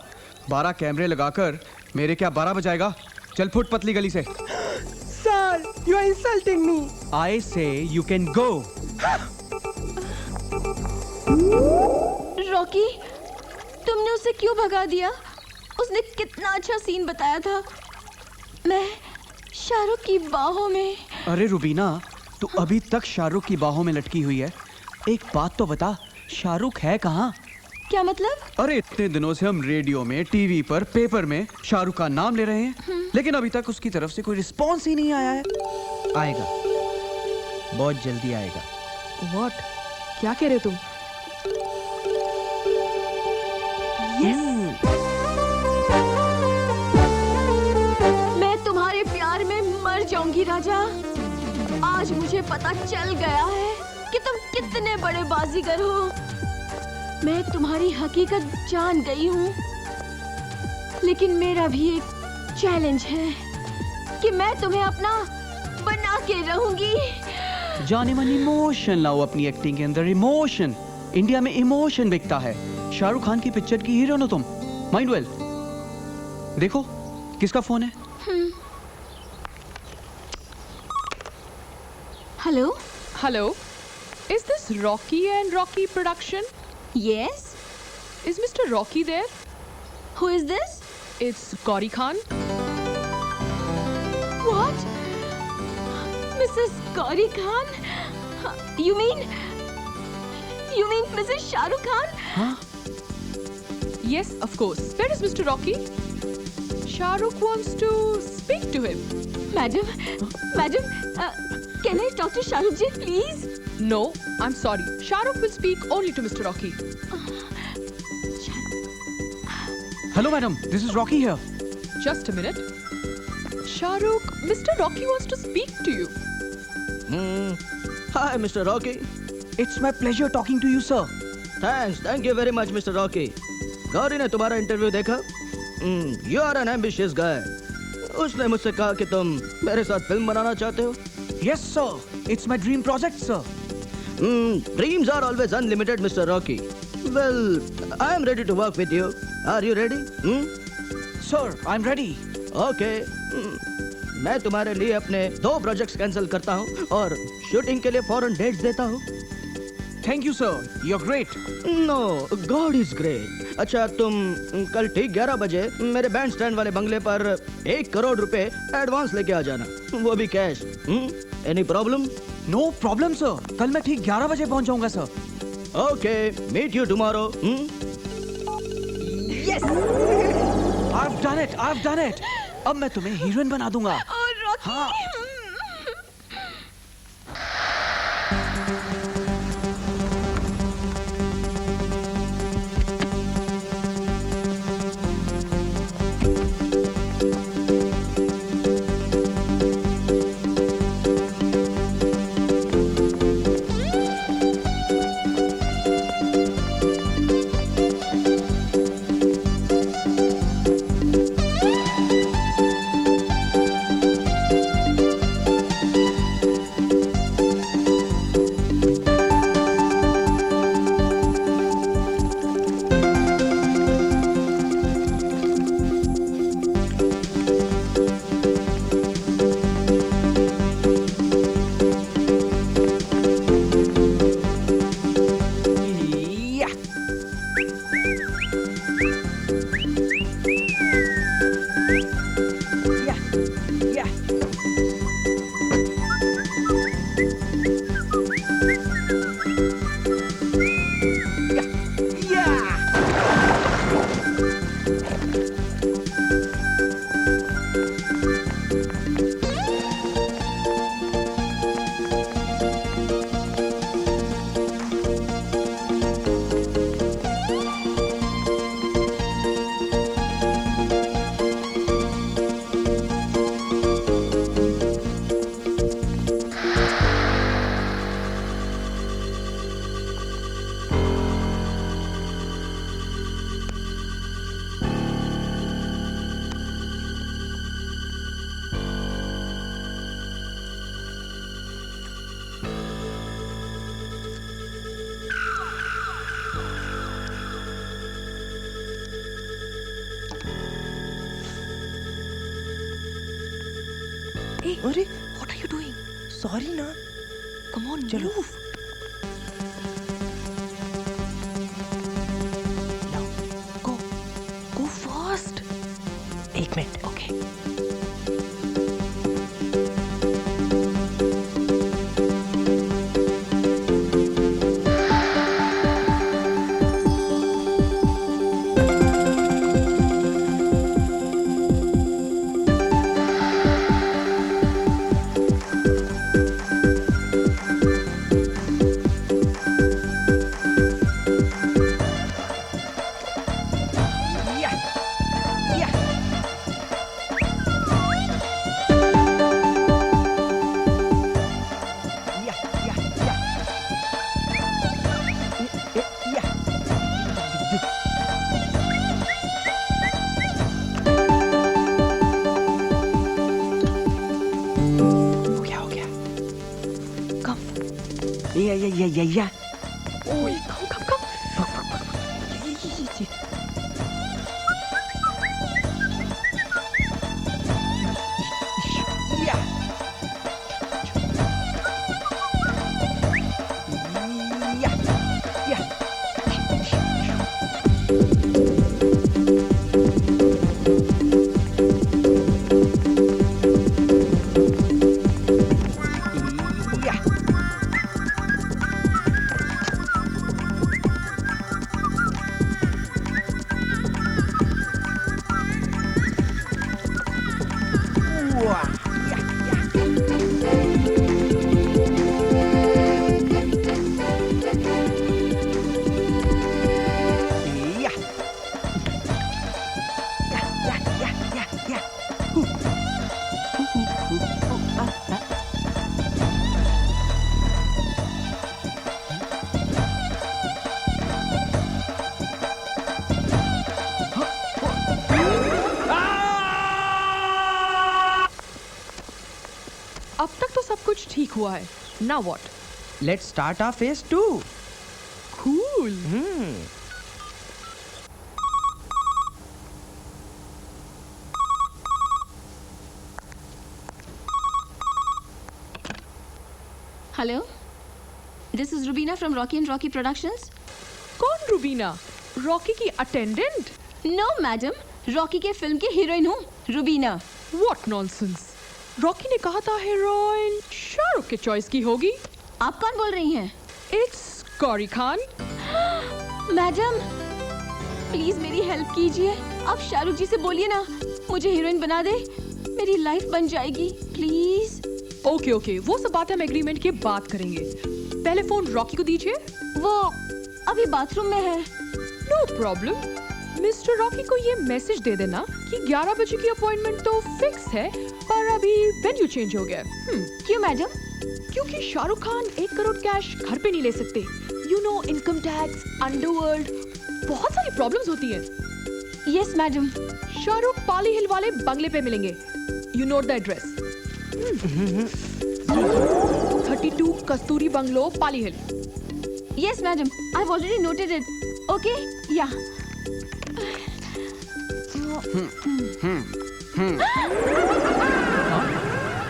12 कैमरे लगाकर मेरे क्या 12 बजाएगा? चल फुट पतली गली से। Sir, you are insulting me. I say you can go. Rocky, तुमने उसे क्यों भगा दिया? उसने कितना अच्छा सीन बताया था। मैं शाहरुख की बाहों में। अरे रुबीना, तू अभी तक शाहरुख की बाहों में लटकी हुई है। एक बात तो बता, शाहरुख है कहाँ? क्या मतलब? अरे इतने दिनों से हम रेडियो में, टीवी पर, पेपर में शाहरुख का नाम ले रहे हैं, लेकिन अभी तक उसकी तरफ से कोई रिस्पॉन्स ही नहीं आया है। आएगा, बहुत जल्दी आएगा। What? क्या कह रहे तुम? मैं तुम्हारे प्यार में मर जाऊंगी राजा। आज मुझे पता चल गया है कि तुम कितने बड़े बाजीगर हो। मैं तुम्हारी हकीकत जान गई हूँ, लेकिन मेरा भी एक चैलेंज है कि मैं तुम्हें अपना बना के रहूंगी। जाने मन इमोशन लाओ अपनी एक्टिंग के अंदर, इमोशन। इंडिया में इमोशन बिकता है। शाहरुख खान की पिक्चर की हीरोइन हो तुम। Mind well. देखो किसका फोन है। Hello Hello. Is this Rocky and Rocky production? Yes. Is Mr. Rocky there? Who is this? It's Gauri Khan. What? Mrs. Gauri Khan? You mean Mrs. Shahrukh Khan? Huh? Yes, of course. Where is Mr. Rocky? Shahrukh wants to speak to him. Madam, can I talk to Shahrukh ji, please? No, I'm sorry. Shahrukh will speak only to Mr. Rocky. Hello, madam. This is Rocky here. Just a minute. Shahrukh, Mr. Rocky wants to speak to you. Hi, Mr. Rocky. It's my pleasure talking to you, sir. Thank you very much, Mr. Rocky. Gauri ने तुम्हारा इंटरव्यू देखा? You are an ambitious guy. उसने मुझसे कहा कि तुम मेरे साथ फिल्म बनाना चाहते हो? Yes, sir. It's my dream project, sir. Dreams are always unlimited, Mr. Rocky. Well, I am ready to work with you. Are you ready? Sir, I'm ready. Okay. मैं तुम्हारे लिए अपने 2 प्रोजेक्ट्स कैंसिल करता हूँ और शूटिंग के लिए फॉरेन डेट्स देता हूँ। Thank you, sir. You're great. No, God is great. अच्छा, तुम कल ठीक 11 बजे मेरे बैंड स्टैंड वाले बंगले पर 1 करोड़ रुपए एडवांस लेके आ जाना, वो भी cash. Any problem? No problem sir. कल मैं ठीक 11 बजे पहुंच जाऊंगा sir. Okay, meet you tomorrow. Yes, I've done it. अब मैं तुम्हें हीरोइन बना दूंगा। हाँ। Hey, what are you doing? Sorry, na. Come on, move. Now, go fast. 1 minute, okay. या ओए come. अब तक तो सब कुछ ठीक हुआ है. Now what? Let's start our phase 2. Cool. Hello, this is Rubina from Rocky and Rocky productions. कौन रुबीना? रॉकी की अटेंडेंट? नो मैडम, रॉकी के फिल्म की हीरोइन हूँ, रुबीना. What nonsense? रॉकी ने कहा था हीरोइन शाहरुख के चॉइस की होगी. आप कौन बोल रही हैं? It's कौरी खान. मैडम, प्लीज मेरी हेल्प कीजिए. आप शाहरुख जी से बोलिए ना, मुझे हीरोइन बना दे. मेरी लाइफ बन जाएगी, प्लीज. ओके, वो सब बातें हम एग्रीमेंट के बाद करेंगे. पहले फोन रॉकी को दीजिए. वो अभी बाथरूम में है. No problem. मिस्टर रॉकी को ये मैसेज दे देना कि 11 बजे की अपॉइंटमेंट तो फिक्स है, पर अभी वेन्यू चेंज हो गया. क्यों मैडम? क्योंकि शाहरुख खान 1 करोड़ कैश घर पे नहीं ले सकते. You know, income tax, underworld, बहुत सारी प्रॉब्लम्स होती हैं. Yes madam. Shahrukh Pali hill वाले बंगले पे मिलेंगे. You note the address. 32 Kasturi bungalow, Pali hill. Yes madam, I have already noted it. Okay, yeah.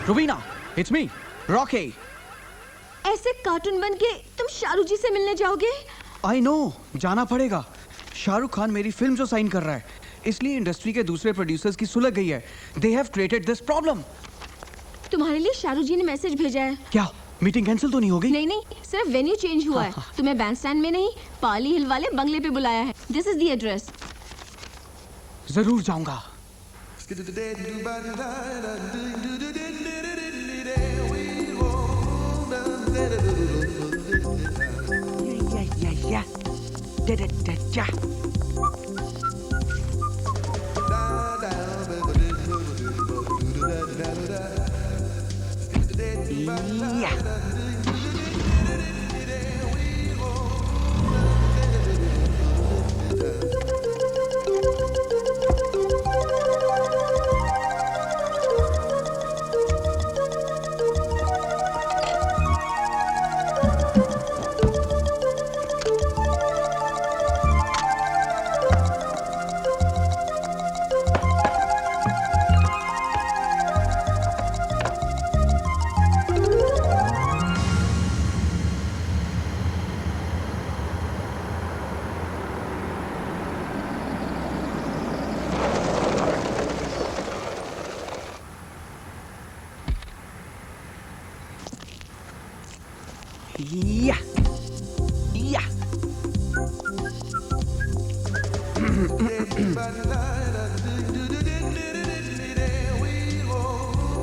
Rubina, it's me, Rocky. ऐसे कार्टून बन के तुम शाहरुख जी से मिलने जाओगे? आई नो, जाना पड़ेगा. शाहरुख खान मेरी फिल्म जो साइन कर रहा है, इसलिए इंडस्ट्री के दूसरे प्रोड्यूसर्स की सुलग गई है. They have created this problem. तुम्हारे लिए शाहरुख जी ने मैसेज भेजा है. क्या मीटिंग कैंसिल तो नहीं हो गई? नहीं, सिर्फ वेन्यू चेंज हुआ है. तुम्हें बैंडस्टैंड में नहीं, पाली हिल वाले बंगले पे बुलाया है. This is the address. जरूर जाऊंगा.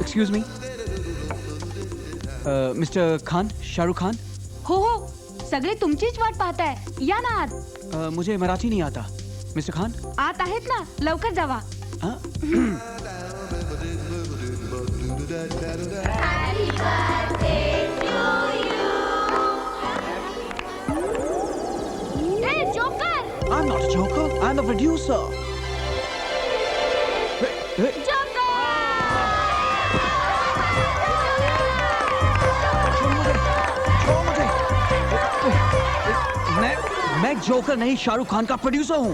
Excuse me, Mr. Khan, Shahrukh Khan. हो, सगळे तुमचीच वाट पाहताय. या ना आत. मुझे मराठी नहीं आता. मिस्टर खान. आत आहेत ना, लवकर जावा. Hey, Joker! I'm not a joker. I'm a producer. Joker! छोड़ मुझे. मैं जोकर नहीं, शाहरुख खान का प्रोड्यूसर हूँ। मैं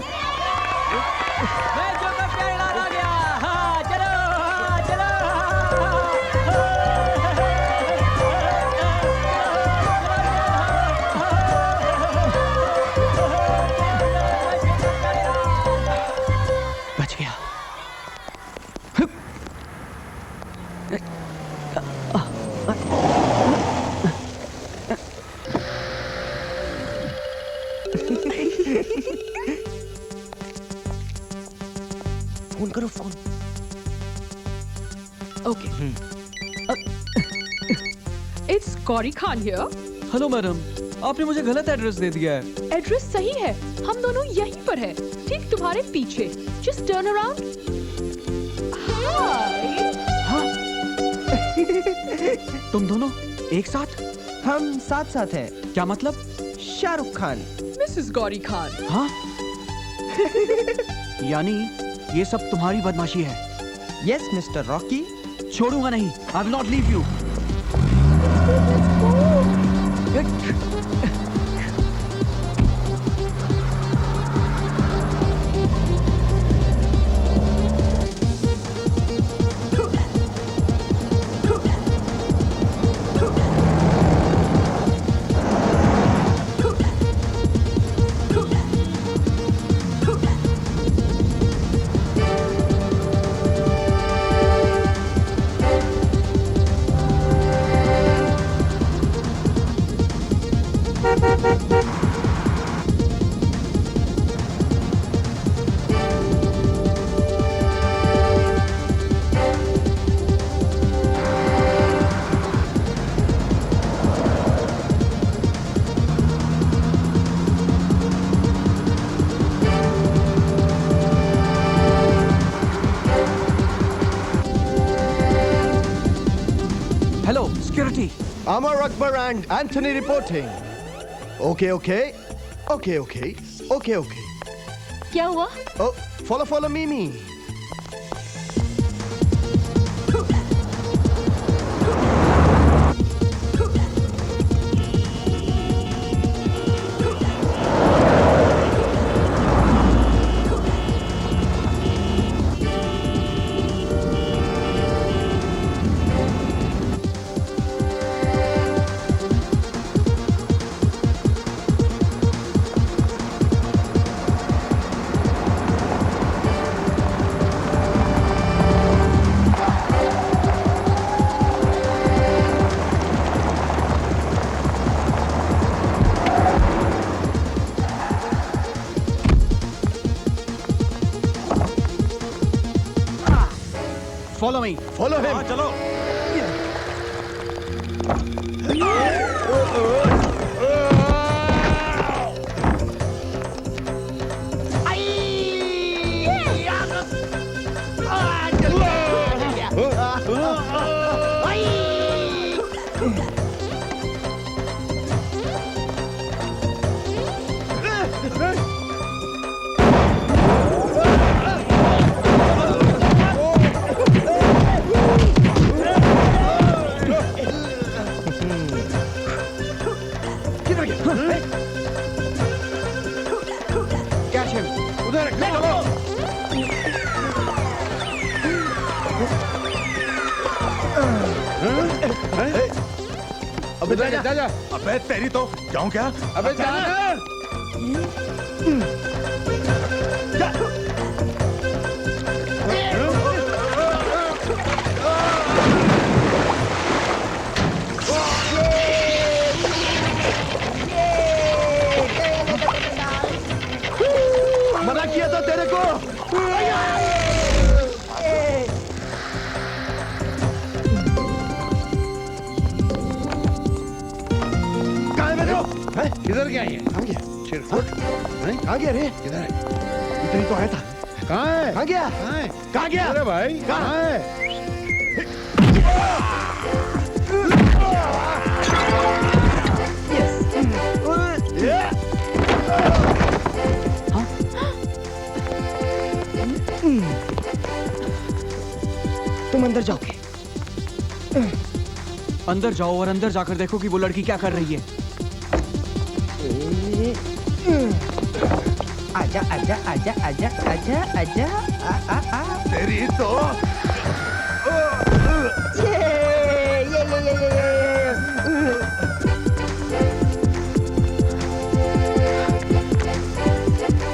जोकर प्यारेलाल आ गया। हाँ चलो, हाँ चलो। बच गया। फोन करो phone. Okay. It's Gauri Khan here. Hello madam, आपने मुझे गलत एड्रेस दे दिया है। एड्रेस सही है, हम दोनों यहीं पर हैं, ठीक तुम्हारे पीछे। Just turn around. Hi. तुम दोनों एक साथ? हम साथ साथ हैं। क्या मतलब? Shahrukh Khan. Mrs. Gauri Khan. हाँ? यानी ये सब तुम्हारी बदमाशी है? Yes, Mr. Rocky. छोड़ूंगा नहीं। I will not leave you. Hello, security. Amar Akbar and Anthony reporting. Okay, okay. Okay, okay. Okay, okay. क्या हुआ? Oh, follow me. Follow me. Follow him. चलो। Catch him. उधर चलो। अबे जा। अबे तेरी तो जाऊं क्या? अबे जा। मना किया था तेरे को। किधर गया ये? कहाँ गया? चिरकुट? कहाँ गया रे? किधर है? इतनी तो आया था। कहाँ है? कहाँ गया? कहाँ गया? अरे भाई कहाँ है? तुम अंदर जाओगे। अंदर जाओ और अंदर जाकर देखो कि वो लड़की क्या कर रही है। आजा आजा आजा आजा आजा आजा आ तेरी तो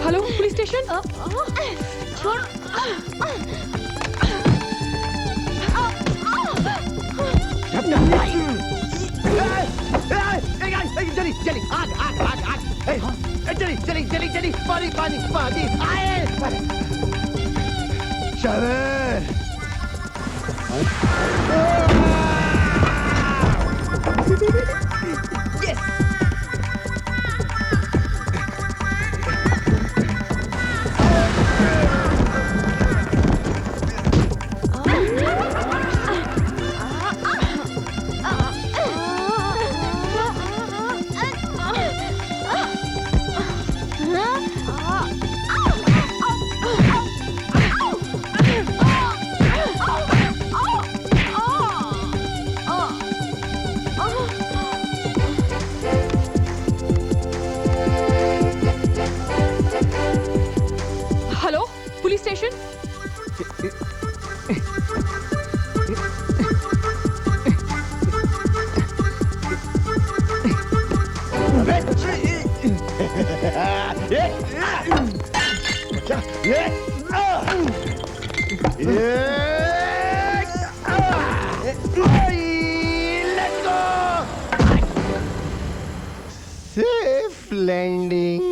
हेलो पुलिस स्टेशन। छोड़। जली जली आग आग आग आग जली जली जली जली पानी पानी पानी आए शरर yes hello police station. Safe landing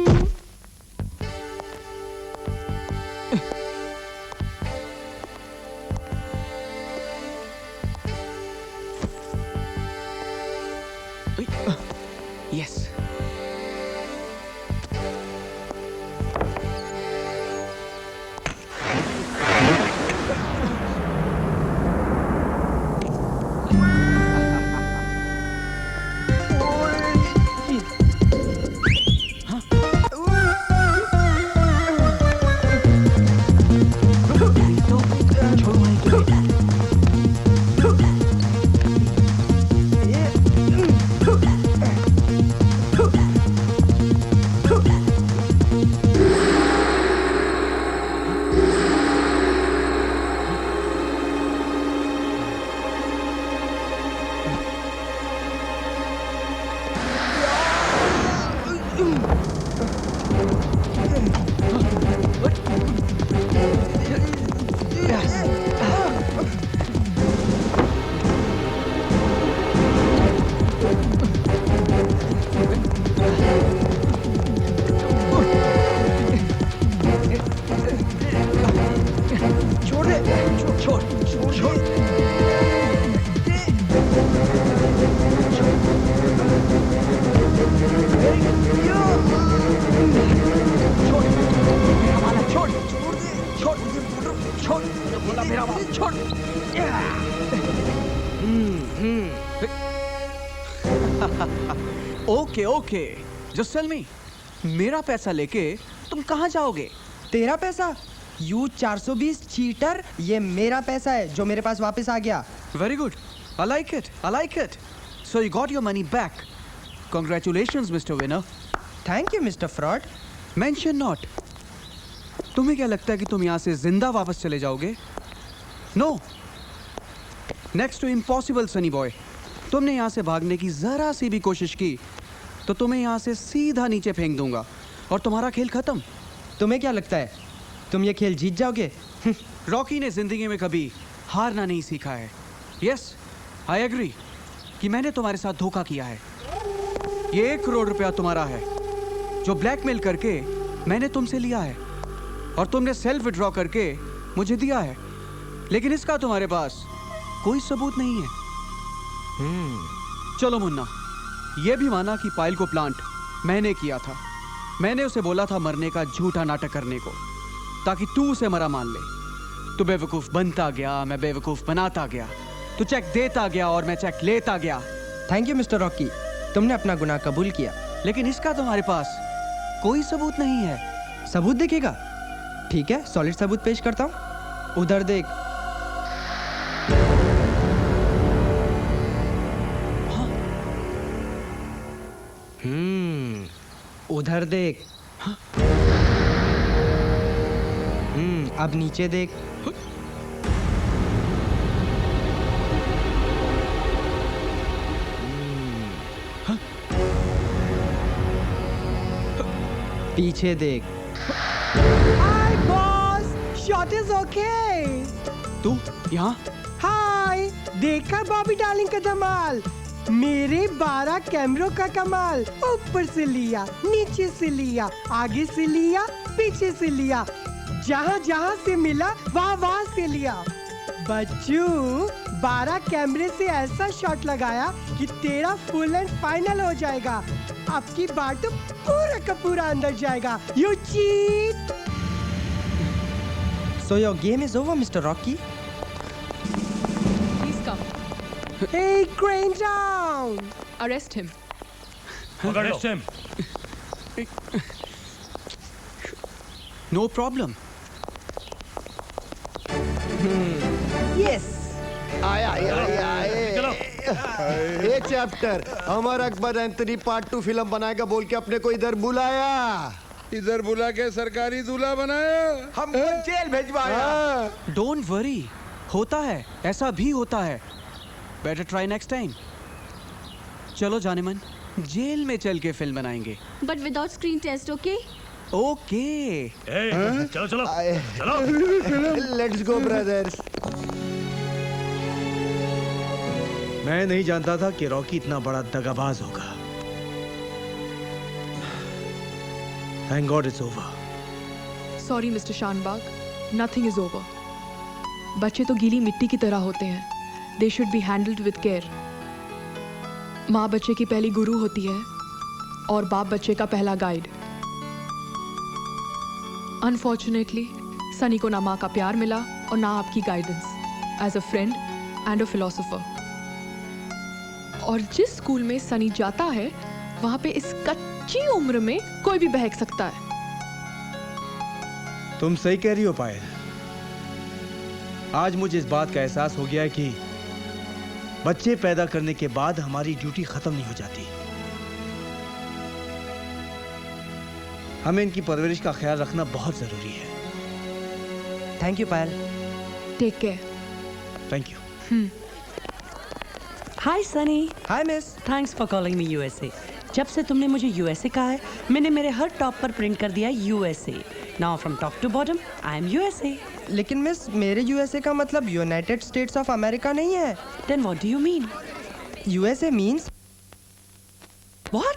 yes छोड़ दे छोड़ छोड़ छोड़ okay okay just tell me, मेरा पैसा लेके तुम कहाँ जाओगे? तेरा पैसा? यू 420 चीटर, ये मेरा पैसा है जो मेरे पास वापस आ गया। Very good. I like it. I like it. So you got your money back. Congratulations, Mr. Winner. Thank you, Mr. Fraud. Mention not. तुम्हें क्या लगता है कि तुम यहाँ से जिंदा वापस चले जाओगे? No. Next to impossible, Sunny boy. तुमने यहाँ से भागने की जरा सी भी कोशिश की तो तुम्हें यहाँ से सीधा नीचे फेंक दूंगा और तुम्हारा खेल खत्म। तुम्हें क्या लगता है तुम ये खेल जीत जाओगे? रॉकी ने जिंदगी में कभी हारना नहीं सीखा है। यस, आई एग्री कि मैंने तुम्हारे साथ धोखा किया है। ये 1 करोड़ रुपया तुम्हारा है जो ब्लैकमेल करके मैंने तुमसे लिया है और तुमने सेल्फ विड्रॉ करके मुझे दिया है, लेकिन इसका तुम्हारे पास कोई सबूत नहीं है। चलो मुन्ना, ये भी माना कि पायल को प्लांट मैंने किया था। मैंने उसे बोला था मरने का झूठा नाटक करने को ताकि तू उसे मरा मान ले। तू बेवकूफ बनता गया, मैं बेवकूफ बनाता गया। तू चेक देता गया और मैं चेक लेता गया। थैंक यू मिस्टर रॉकी, तुमने अपना गुनाह कबूल किया। लेकिन इसका तुम्हारे पास कोई सबूत नहीं है। सबूत देखेगा? ठीक है, सॉलिड सबूत पेश करता हूँ। उधर देख। उधर देख। अब नीचे देख। पीछे देख। हाय बॉस, शॉट इज ओके। तू यहाँ? हाय, देखा बॉबी डार्लिंग का धमाल, मेरे 12 कैमरों का कमाल। ऊपर से लिया, नीचे से लिया, आगे से लिया, पीछे से लिया, जहाँ जहाँ से मिला वहाँ वहाँ से लिया। बच्चू, 12 कैमरे से ऐसा शॉट लगाया कि तेरा फुल एंड फाइनल हो जाएगा। अब की बार तो पूरा का पूरा अंदर जाएगा। You cheat. So your game is over, Mr. Rocky. Please come. Hey, crane down. Arrest him. Arrest him. No problem. Yes आया ये chapter Amar Akbar Anthony part 2 film बनाएगा बोल के अपने को इधर बुलाया, इधर बुला के सरकारी दूल्हा बनाया, हमको जेल भेजवाया। Don't worry, होता है, ऐसा भी होता है। Better try next time. चलो जाने मन, जेल में चल के फिल्म बनाएंगे। But without screen test, okay? Okay. चलो चलो चलो। Let's go brothers. मैं नहीं जानता था कि रॉकी इतना बड़ा दगाबाज होगा। Thank God it's over. Sorry mister Shanbhag, nothing is over. बच्चे तो गीली मिट्टी की तरह होते हैं। They should be handled with care. माँ बच्चे की पहली गुरु होती है और बाप बच्चे का पहला गाइड। अनफॉर्चुनेटली सनी को ना माँ का प्यार मिला और ना आपकी guidance as a friend and a philosopher. और जिस स्कूल में सनी जाता है वहां पे इस कच्ची उम्र में कोई भी बहक सकता है। तुम सही कह रही हो पायल। आज मुझे इस बात का एहसास हो गया है कि बच्चे पैदा करने के बाद हमारी ड्यूटी खत्म नहीं हो जाती। हमें इनकी परवरिश का ख्याल रखना बहुत जरूरी है। Thank you Payal. Take care. Thank you. Hi Sunny. Hi miss. Thanks for calling me USA. जब से तुमने मुझे यूएसए कहा है, मैंने मेरे हर टॉप पर प्रिंट कर दिया USA. Now from top to bottom I am USA. लेकिन मिस, मेरे यूएसए का मतलब यूनाइटेड स्टेट्स ऑफ अमेरिका नहीं है। Then what do you mean? USA means what?